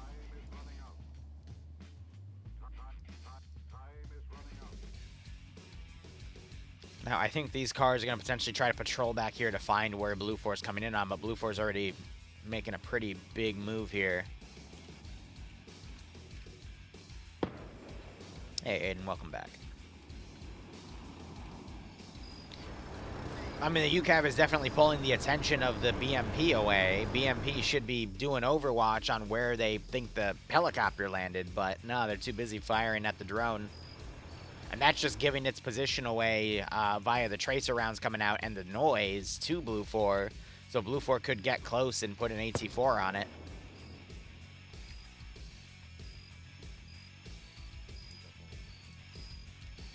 Now, I think these cars are going to potentially try to patrol back here to find where Blue 4 is coming in on, but Blue 4 is already making a pretty big move here. Hey, Aiden, welcome back. I mean, the UCAV is definitely pulling the attention of the BMP away. BMP should be doing overwatch on where they think the helicopter landed, but no, they're too busy firing at the drone. And that's just giving its position away via the tracer rounds coming out and the noise to Blue 4. So Blue 4 could get close and put an AT-4 on it.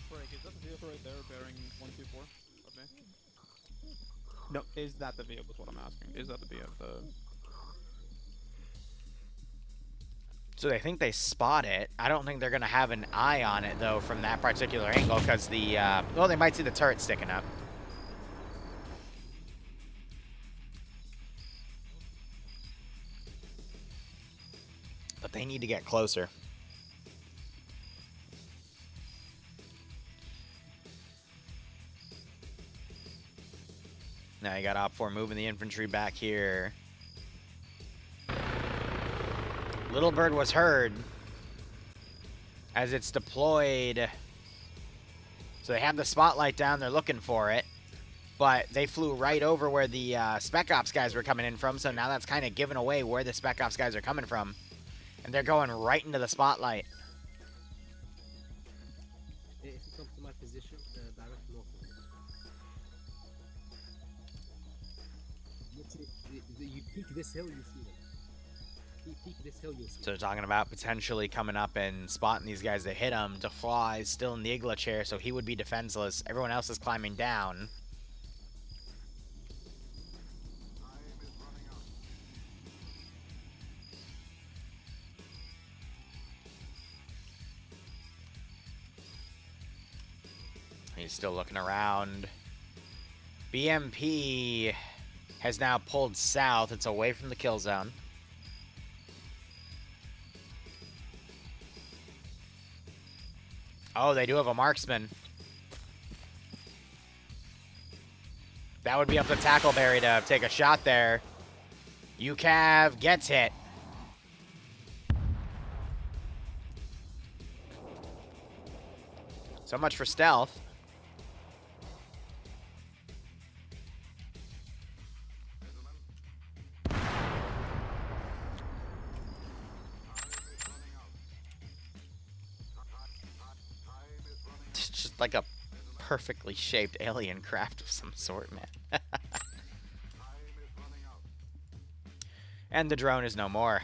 Frank, is that the vehicle right there bearing 124? Okay. No, is that the vehicle is what I'm asking. Is that the vehicle? So they think they spot it. I don't think they're going to have an eye on it, though, from that particular angle, because the, well, they might see the turret sticking up. But they need to get closer. Now you got Op 4 moving the infantry back here. Little Bird was heard as it's deployed. So they have the spotlight down. They're looking for it. But they flew right over where the Spec Ops guys were coming in from. So now that's kind of given away where the Spec Ops guys are coming from. And they're going right into the spotlight. If you come to my position, direct north of me. Literally, you peek this hill, you see them. Peek this hill, you'll see So they're talking about potentially coming up and spotting these guys that hit him. DeFly is still in the Igla chair, so he would be defenseless. Everyone else is climbing down. He's still looking around. BMP has now pulled south. It's away from the kill zone. Oh, they do have a marksman. That would be up to Tackleberry to take a shot there. UCAV gets hit. So much for stealth. It's just like a perfectly shaped alien craft of some sort, man. And the drone is no more.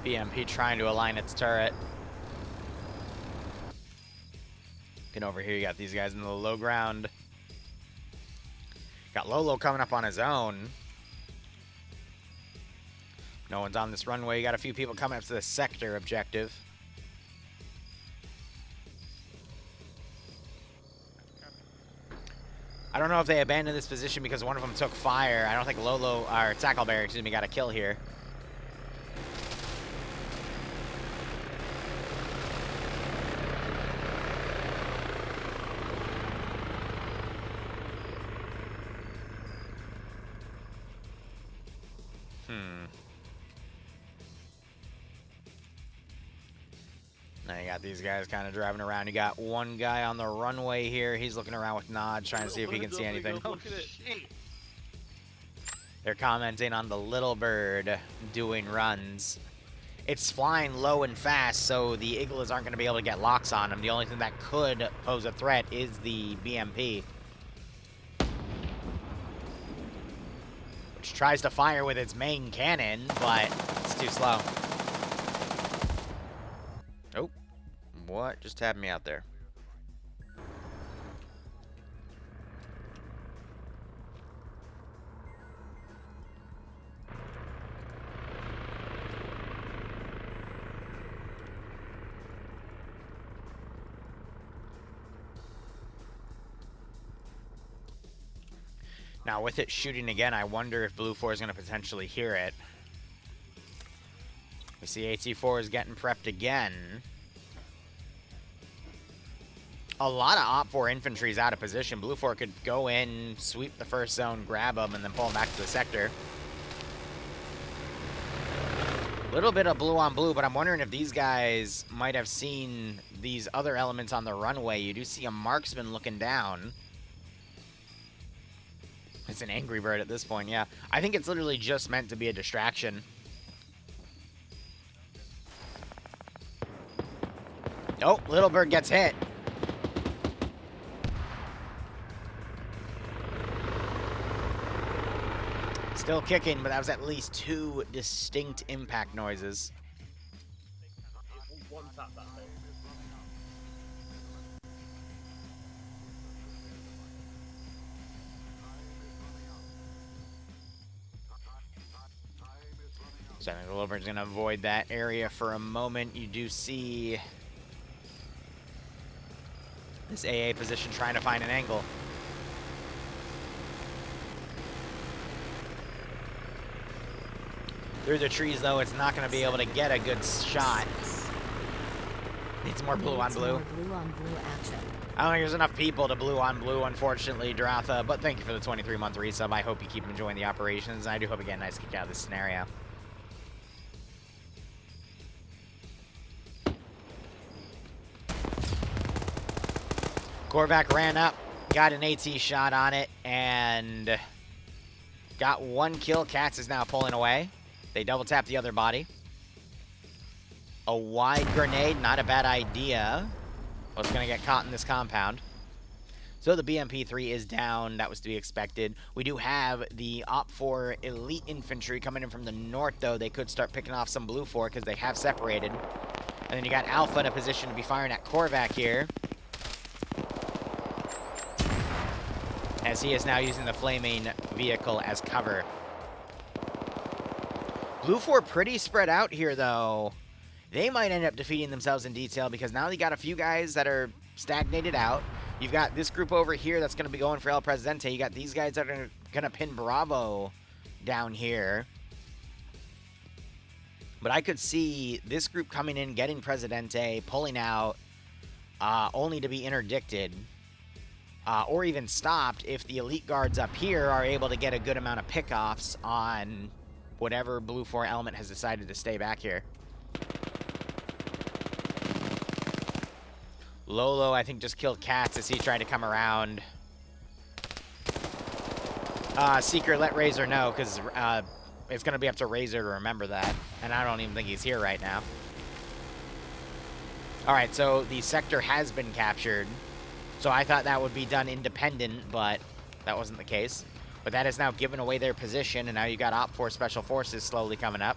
BMP trying to align its turret. Looking over here, you got these guys in the low ground. Got Lolo coming up on his own. No one's on this runway. You got a few people coming up to the sector objective. I don't know if they abandoned this position because one of them took fire. I don't think Lolo, or Tackleberry, excuse me, got a kill here. Now you got these guys kind of driving around. You got one guy on the runway here. He's looking around with nods, trying to see if he can see anything. Oh, shit. They're commenting on the little bird doing runs. It's flying low and fast, so the Iglas aren't going to be able to get locks on him. The only thing that could pose a threat is the BMP, which tries to fire with its main cannon, but it's too slow. Oh, what just tapped me out there? Now, with it shooting again, I wonder if Blue 4 is going to potentially hear it. We see AT4 is getting prepped again. A lot of Op 4 infantry is out of position. Blue 4 could go in, sweep the first zone, grab them, and then pull them back to the sector. A little bit of blue on blue, but I'm wondering if these guys might have seen these other elements on the runway. You do see a marksman looking down. It's an angry bird at this point, yeah. I think it's literally just meant to be a distraction. Oh, little bird gets hit. Still kicking, but that was at least 2 distinct impact noises. One tap that thing. So I think the little bird's going to avoid that area for a moment. You do see this AA position trying to find an angle. Through the trees, though, it's not going to be able to get a good shot. Needs more blue on blue. Blue on blue action. I don't think there's enough people to blue on blue, unfortunately, Dratha. But thank you for the 23-month resub. I hope you keep enjoying the operations. And I do hope you get a nice kick out of this scenario. Korvac ran up, got an AT shot on it, and got 1 kill. Katz is now pulling away. They double tap the other body. A wide grenade, not a bad idea. Was going to get caught in this compound. So the BMP-3 is down. That was to be expected. We do have the Op 4 elite infantry coming in from the north, though. They could start picking off some Blue 4 because they have separated. And then you got Alpha in a position to be firing at Korvac here, as he is now using the flaming vehicle as cover. Blue 4 pretty spread out here, though. They might end up defeating themselves in detail because now they got a few guys that are stagnated out. You've got this group over here that's going to be going for El Presidente. You got these guys that are going to pin Bravo down here. But I could see this group coming in, getting Presidente, pulling out, only to be interdicted. Or even stopped if the elite guards up here are able to get a good amount of pickoffs on whatever Blue 4 element has decided to stay back here. Lolo, I think, just killed Katz as he tried to come around. Seeker, let Razor know, because it's going to be up to Razor to remember that. And I don't even think he's here right now. Alright, so the sector has been captured. So I thought that would be done independent, but that wasn't the case. But that has now given away their position, and now you got Op 4 Special Forces slowly coming up.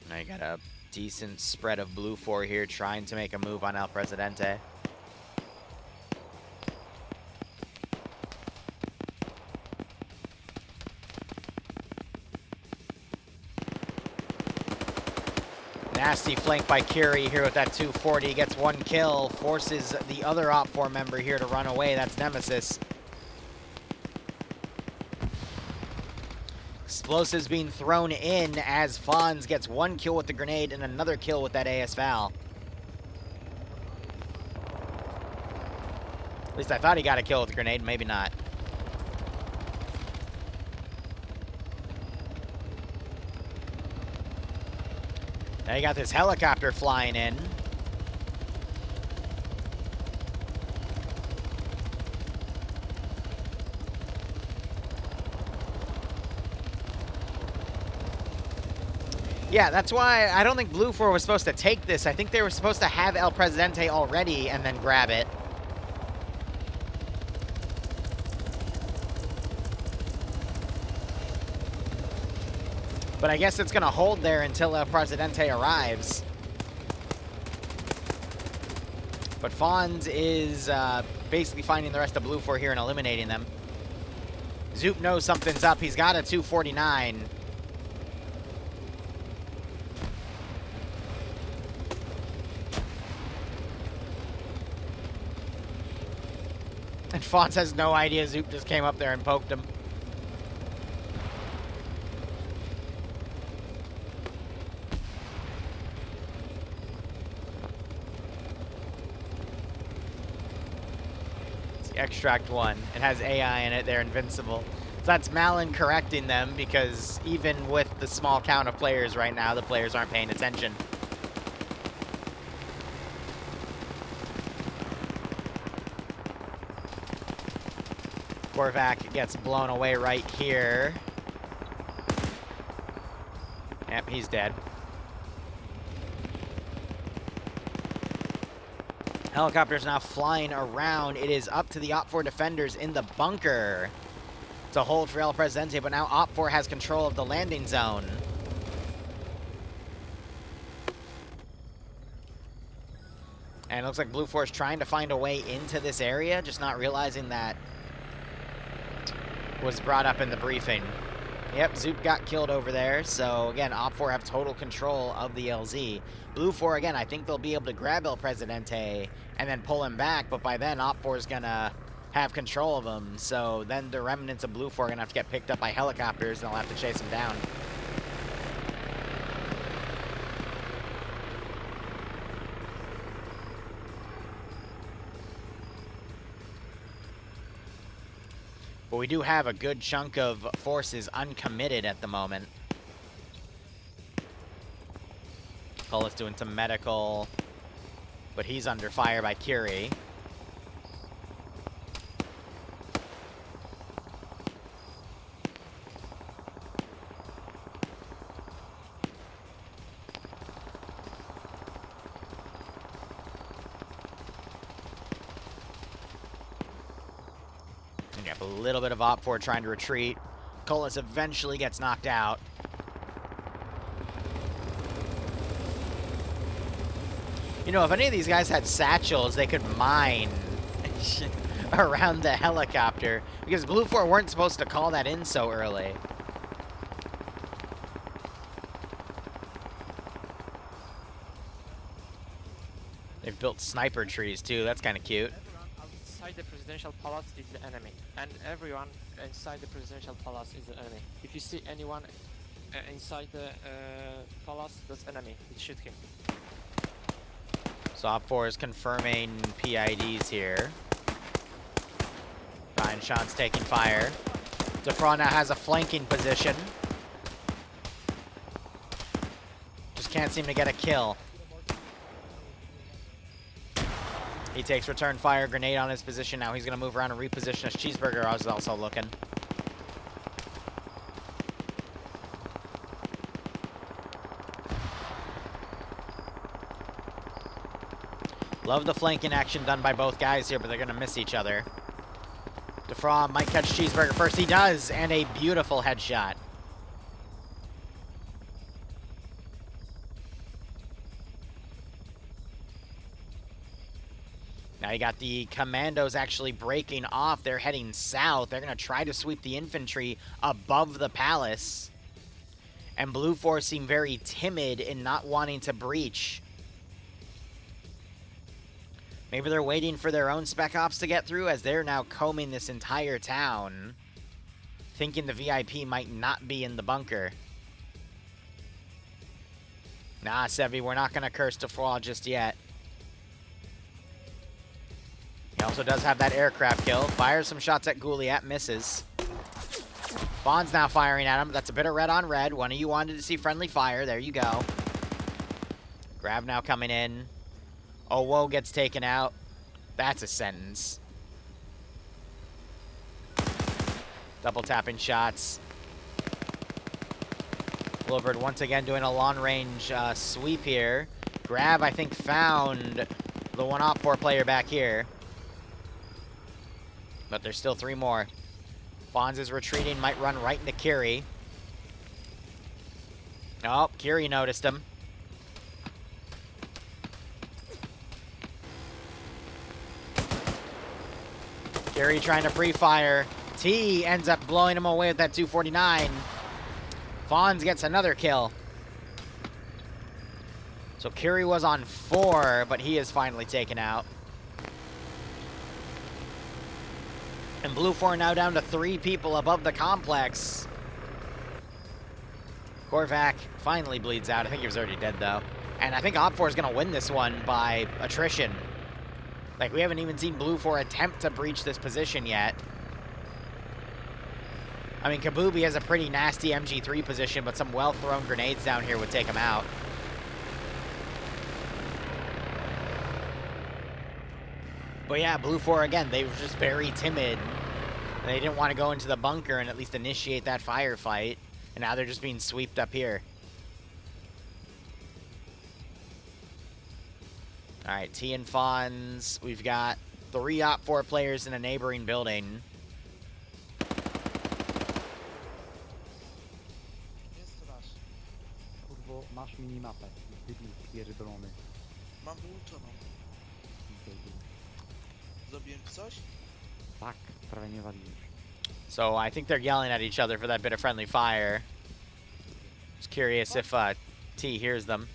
Now you got a decent spread of blue 4 here, trying to make a move on El Presidente. Nasty flank by Curie here with that 240. Gets 1 kill. Forces the other Op4 member here to run away. That's Nemesis. Explosives being thrown in as Fonz gets 1 kill with the grenade and another kill with that AS Val. At least I thought he got a kill with the grenade. Maybe not. Now you got this helicopter flying in. Yeah, that's why I don't think Blue 4 was supposed to take this. I think they were supposed to have El Presidente already and then grab it. But I guess it's going to hold there until El Presidente arrives. But Fonz is basically finding the rest of Blue 4 here and eliminating them. Zoop knows something's up. He's got a 249. And Fonz has no idea Zoop just came up there and poked him. Extract 1. It has AI in it. They're invincible. So that's Malin correcting them because even with the small count of players right now, the players aren't paying attention. Korvac gets blown away right here. Yep, he's dead. Helicopter's now flying around. It is up to the Op4 defenders in the bunker to hold for El Presidente, but now Op4 has control of the landing zone. And it looks like Blue 4 is trying to find a way into this area, just not realizing that was brought up in the briefing. Yep, Zoop got killed over there, so again, Op4 have total control of the LZ. Blue 4, again, I think they'll be able to grab El Presidente and then pull him back, but by then, Op4 is going to have control of him, so then the remnants of Blue 4 are going to have to get picked up by helicopters, and they'll have to chase him down. But we do have a good chunk of forces uncommitted at the moment. Cola's doing some medical, but he's under fire by Curie. A little bit of Op4 trying to retreat. Colas eventually gets knocked out. You know, if any of these guys had satchels, they could mine around the helicopter. Because Blue 4 weren't supposed to call that in so early. They've built sniper trees, too. That's kind of cute. Inside the presidential palace is the enemy, and everyone inside the presidential palace is the enemy. If you see anyone inside the palace, that's enemy. You shoot him. So Op4 is confirming PIDs here. Ryan Sean's taking fire. Defraud now has a flanking position. Just can't seem to get a kill. He takes return fire, grenade on his position. Now he's going to move around and reposition as Cheeseburger is also looking. Love the flanking action done by both guys here, but they're going to miss each other. Defraud might catch Cheeseburger first. He does, and a beautiful headshot. Now you got the commandos actually breaking off. They're heading south. They're going to try to sweep the infantry above the palace. And Blue Force seem very timid in not wanting to breach. Maybe they're waiting for their own Spec Ops to get through as they're now combing this entire town, thinking the VIP might not be in the bunker. Nah, Sevi, we're not going to curse to Flaw just yet. He also does have that aircraft kill. Fires some shots at Gouliat, misses. Bond's now firing at him. That's a bit of red on red. One of you wanted to see friendly fire. There you go. Grab now coming in. Oh, whoa, gets taken out. That's a sentence. Double tapping shots. Bluebird once again doing a long-range sweep here. Grab, I think, found the one Op 4 player back here. But there's still 3 more. Fonz is retreating, might run right into Kiri. Oh, Kiri noticed him. Kiri trying to pre-fire. T ends up blowing him away with that 249. Fonz gets another kill. So Kiri was on 4, but he is finally taken out. And Blue 4 now down to 3 people above the complex. Korvac finally bleeds out. I think he was already dead, though. And I think Op 4 is going to win this one by attrition. Like, we haven't even seen Blue 4 attempt to breach this position yet. I mean, Kabubi has a pretty nasty MG3 position, but some well-thrown grenades down here would take him out. But yeah, Blue 4, again, they were just very timid. They didn't want to go into the bunker and at least initiate that firefight. And now they're just being swept up here. All right, T and Fonz. We've got 3 Op 4 players in a neighboring building. Kurwo, masz minimapę. Debil pierdolony. Mam wyłączoną. Zrobiłem coś? Tak, prawie nie waliłeś. So I think they're yelling at each other for that bit of friendly fire. Just curious if T hears them.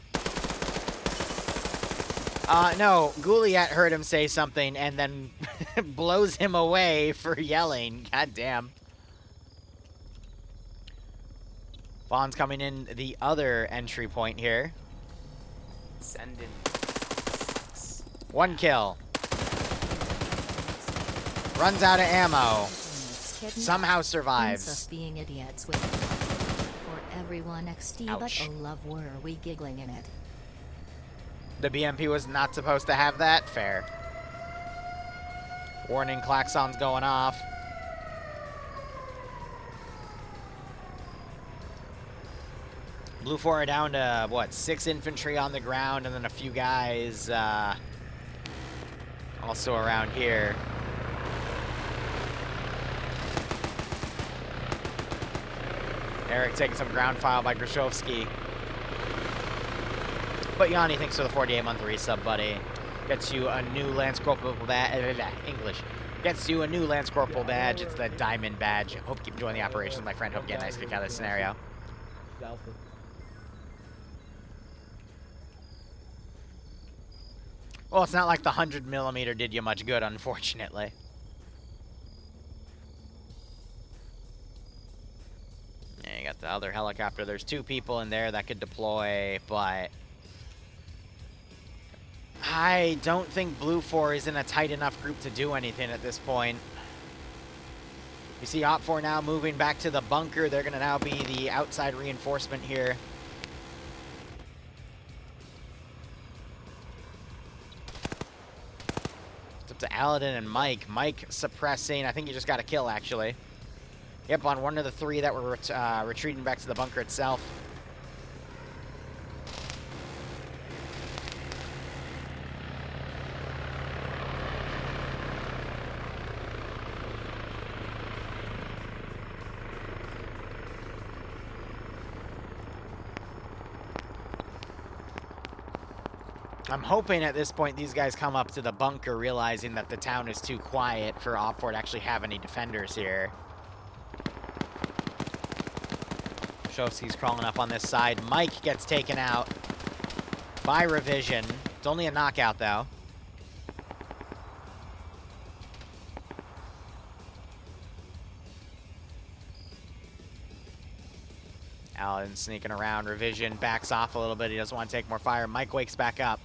No, Gouliat heard him say something and then blows him away for yelling. God damn. Vaughn's coming in the other entry point here. Send in. 1 kill. Runs out of ammo. Somehow survives. Us being idiots with for everyone XD, Ouch. but oh love, were we giggling in it? The BMP was not supposed to have that? Fair. Warning klaxons going off. Blue 4 are down to, what, 6 infantry on the ground and then a few guys also around here. Eric taking some ground file by Grishowski. But Yanni, thanks for the 48-month resub, buddy. Gets you a new Lance Corporal badge. English. Gets you a new Lance Corporal badge. It's the Diamond badge. Hope you keep enjoying the operations, my friend. Hope you get a nice kick out of this scenario. Well, it's not like the 100mm did you much good, unfortunately. Yeah, you got the other helicopter. There's 2 people in there that could deploy, but I don't think Blue 4 is in a tight enough group to do anything at this point. You see Op 4 now moving back to the bunker. They're going to now be the outside reinforcement here. It's up to Aladin and Mike. Mike suppressing. I think he just got a kill, actually. Yep, on one of the 3 that were retreating back to the bunker itself. I'm hoping at this point these guys come up to the bunker realizing that the town is too quiet for Op4 to actually have any defenders here. Showski's crawling up on this side. Mike gets taken out by Revision. It's only a knockout, though. Alan sneaking around. Revision backs off a little bit. He doesn't want to take more fire. Mike wakes back up.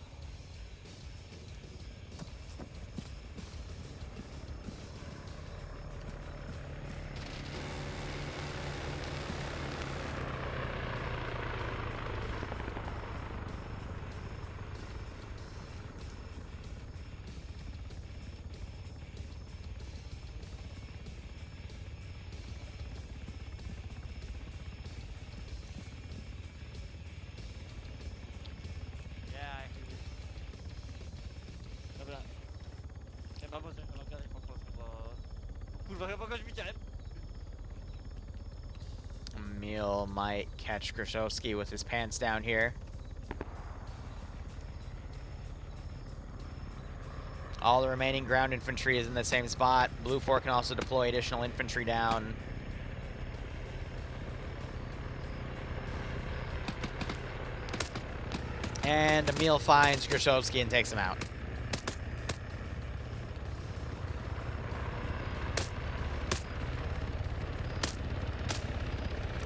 Dobra. Chyba może gadać po polsku, bo... Kurwa, chyba kogoś widziałem. Emil might catch Grashowski with his pants down here. All the remaining ground infantry is in the same spot. Blue 4 can also deploy additional infantry down. And Emil finds Grashowski and takes him out.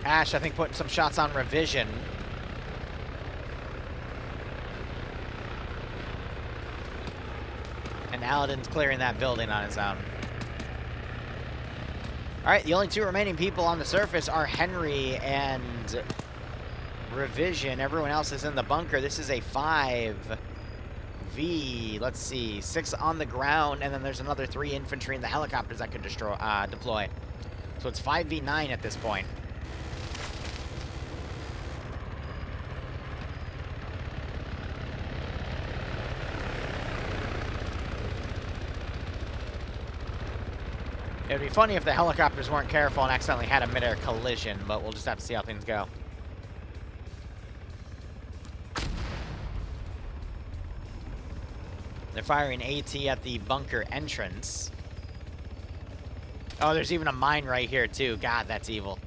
Ash, I think, putting some shots on Revision. And Aladdin's clearing that building on his own. Alright, the only two remaining people on the surface are Henry and Revision. Everyone else is in the bunker. This is a 5v, let's see, 6 on the ground, and then there's another 3 infantry in the helicopters that could deploy. So it's 5v9 at this point. It would be funny if the helicopters weren't careful and accidentally had a mid-air collision, but we'll just have to see how things go. They're firing AT at the bunker entrance. Oh, there's even a mine right here, too. God, that's evil.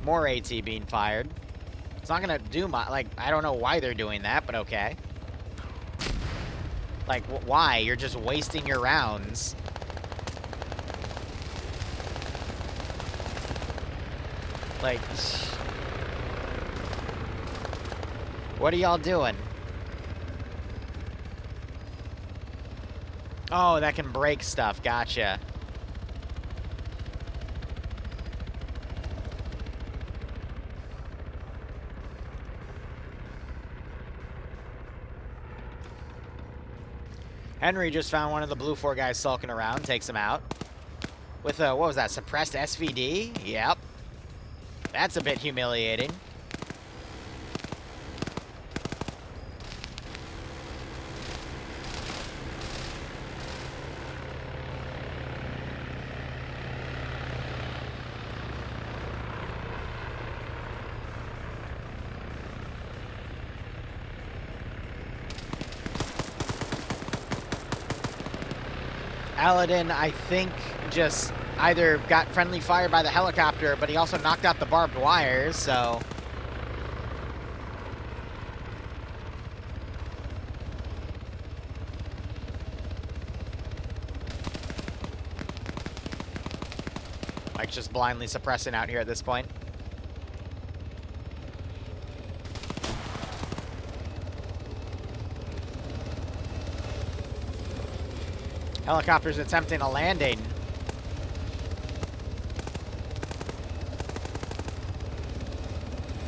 More AT being fired. It's not gonna do much. Like, I don't know why they're doing that, but okay. Like, why? You're just wasting your rounds. Like, what are y'all doing? Oh, that can break stuff. Gotcha. Henry just found one of the Blue 4 guys sulking around, takes him out. With a, what was that, suppressed SVD? Yep. That's a bit humiliating. Aladdin, I think, just either got friendly fire by the helicopter, but he also knocked out the barbed wires, so... Mike's just blindly suppressing out here at this point. Helicopter's attempting a landing.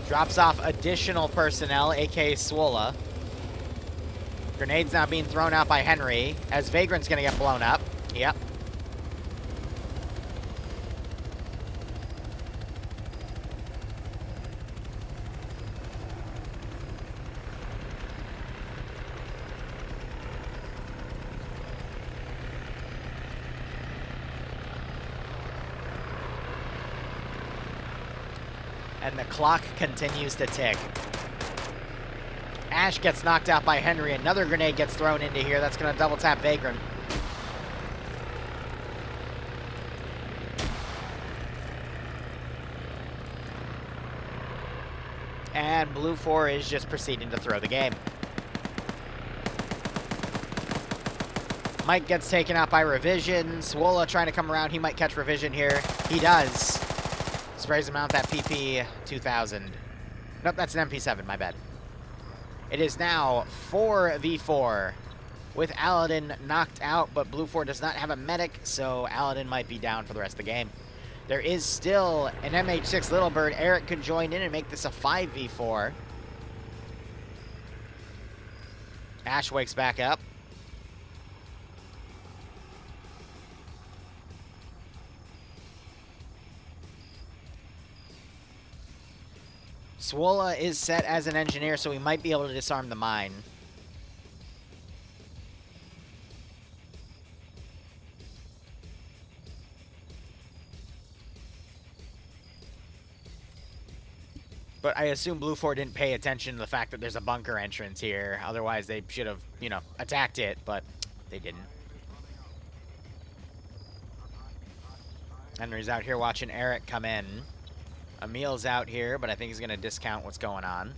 Drops off additional personnel, aka Swola. Grenades now being thrown out by Henry, as Vagrant's gonna get blown up. Yep. And the clock continues to tick. Ash gets knocked out by Henry. Another grenade gets thrown into here. That's going to double tap Vagrant. And Blue 4 is just proceeding to throw the game. Mike gets taken out by Revision. Swola trying to come around. He might catch Revision here. He does. Sprays him out that PP 2000. Nope, that's an MP7, my bad. It is now 4v4 with Aladdin knocked out, but Blue 4 does not have a medic, so Aladdin might be down for the rest of the game. There is still an MH6 Little Bird. Eric could join in and make this a 5v4. Ash wakes back up. Swola is set as an engineer, so we might be able to disarm the mine. But I assume Blue 4 didn't pay attention to the fact that there's a bunker entrance here. Otherwise, they should have, you know, attacked it, but they didn't. Henry's out here watching Eric come in. Emil's out here, but I think he's going to discount what's going on.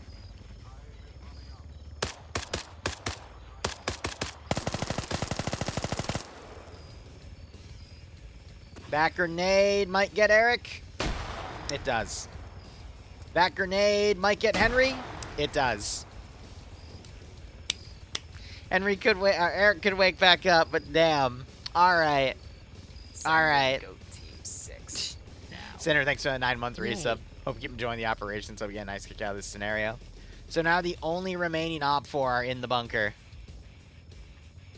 Back grenade might get Eric. It does. Back grenade might get Henry. It does. Henry could Eric could wake back up, but damn. All right. All right. Go Team 6. Center, thanks for the 9-month resub. Hope you keep enjoying the operation so we get a nice kick out of this scenario. So now the only remaining Op 4 are in the bunker.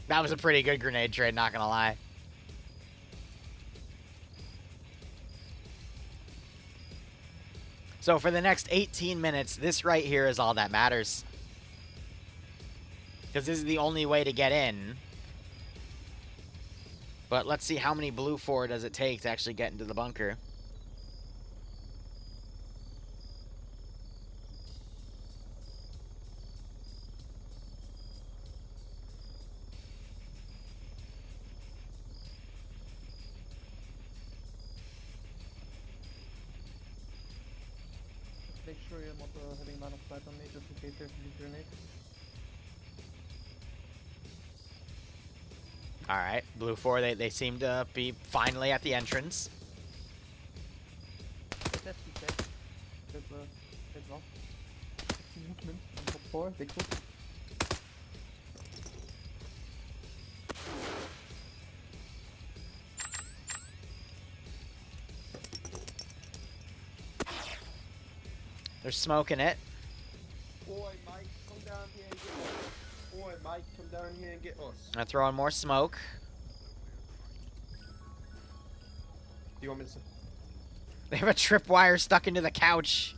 That was a pretty good grenade trade, not gonna lie. So for the next 18 minutes, this right here is all that matters. Because this is the only way to get in. But let's see how many Blue 4 does it take to actually get into the bunker. Make sure you're not having line of sight on me, just in case there's a grenade. Alright, Blue 4, they seem to be finally at the entrance. That's okay. Good well. Movement on top 4, big foot. They're smoking it. Boy, Mike, come down here and get us. Boy, Mike, come down here and get us. I'm throwing more smoke. Do you want me to... They have a tripwire stuck into the couch.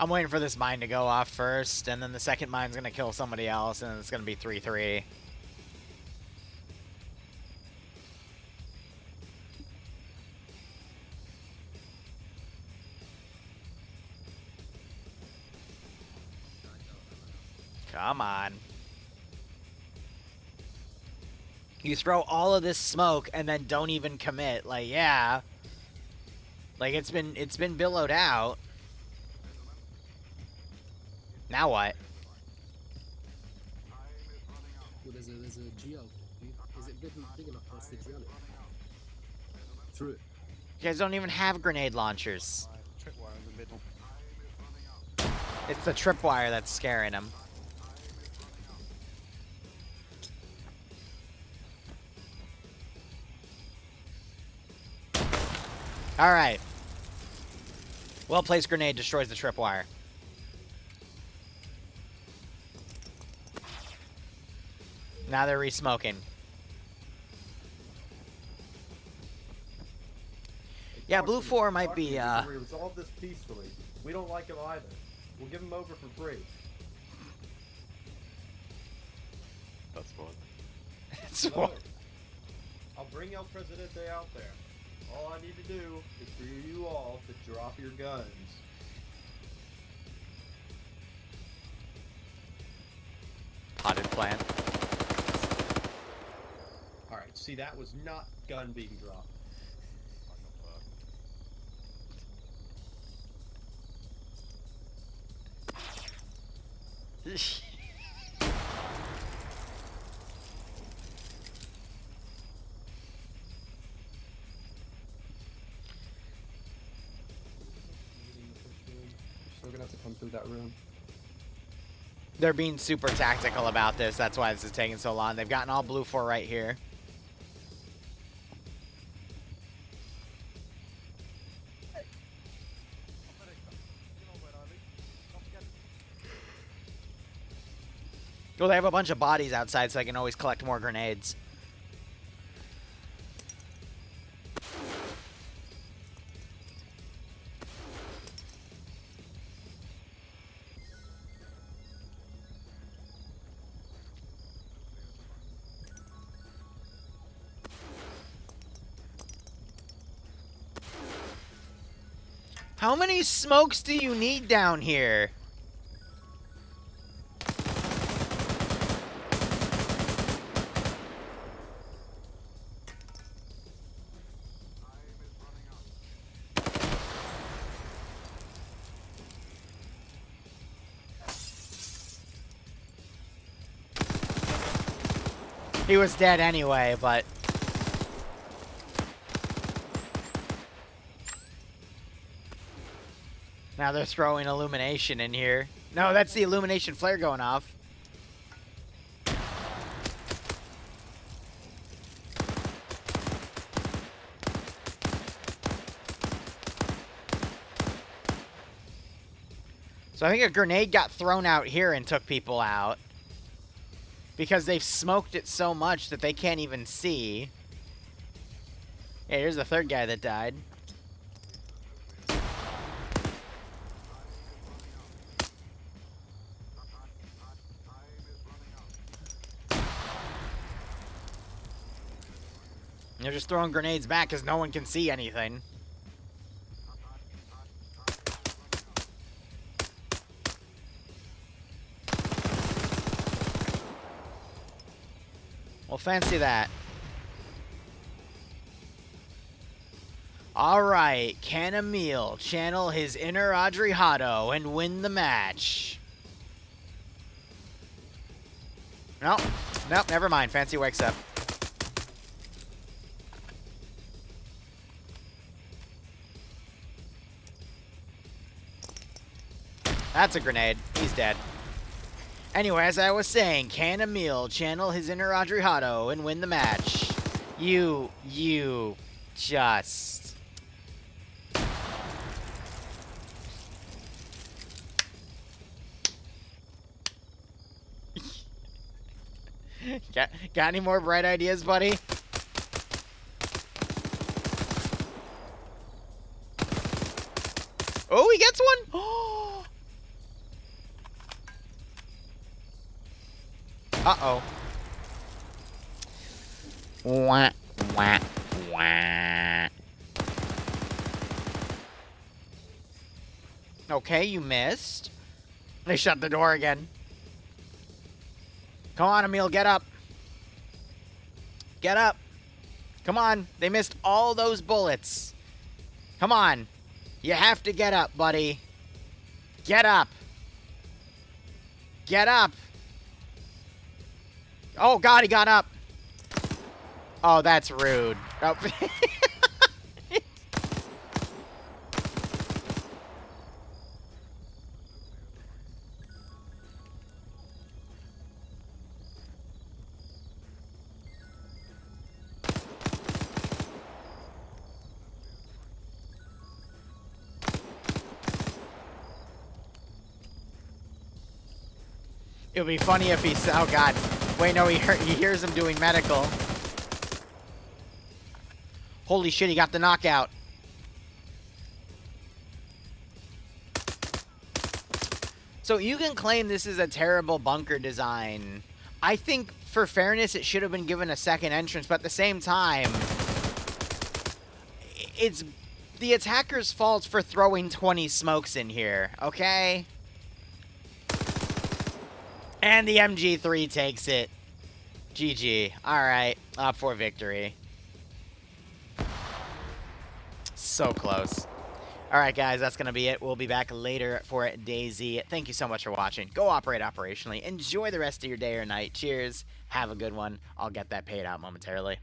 I'm waiting for this mine to go off first, and then the second mine's going to kill somebody else, and it's going to be 3-3. Come on. You throw all of this smoke and then don't even commit. Like, yeah. Like, it's been billowed out. Now what? Well, there's a GL. Is it big enough for us to GL it? Through it. You guys don't even have grenade launchers. Tripwire in the middle. It's the tripwire that's scaring him. Alright. Well-placed grenade destroys the tripwire. Now they're re-smoking. Yeah, Talk Blue to me. 4 might Talk be, to me. We can resolve this peacefully. We don't like him either. We'll give him over for free. That's fun. It's Love what? it. I'll bring El Presidente out there. All I need to do is for you all to drop your guns. Potted plant. Alright, see, that was not gun being dropped. Still gonna have to come through that room. They're being super tactical about this. That's why this is taking so long. They've gotten all Blue 4 right here. Well, they have a bunch of bodies outside, so I can always collect more grenades. How many smokes do you need down here? He was dead anyway, but... Now they're throwing illumination in here. No, that's the illumination flare going off. So I think a grenade got thrown out here and took people out. Because they've smoked it so much that they can't even see. Hey, here's the third guy that died. They're just throwing grenades back because no one can see anything. Well, fancy that. Alright, can Emil channel his inner Adriano and win the match? Nope. Nope, never mind. Fancy wakes up. That's a grenade. He's dead. Anyway, as I was saying, can Emil channel his inner Adriano and win the match? You just... got any more bright ideas, buddy? Oh, he gets one! Uh-oh. Wah, wah, wah. Okay, you missed. They shut the door again. Come on, Emil, get up. Get up. Come on. They missed all those bullets. Come on. You have to get up, buddy. Get up. Get up. Oh, God, he got up. Oh, that's rude. Oh. It would be funny if he... Oh, God. Wait, no, he hears him doing medical. Holy shit, he got the knockout. So you can claim this is a terrible bunker design. I think, for fairness, it should have been given a second entrance, but at the same time, it's the attacker's fault for throwing 20 smokes in here, okay? And the MG3 takes it. GG. Alright, up for victory. So close. Alright, guys, that's going to be it. We'll be back later for DayZ. Thank you so much for watching. Go operate operationally. Enjoy the rest of your day or night. Cheers. Have a good one. I'll get that paid out momentarily.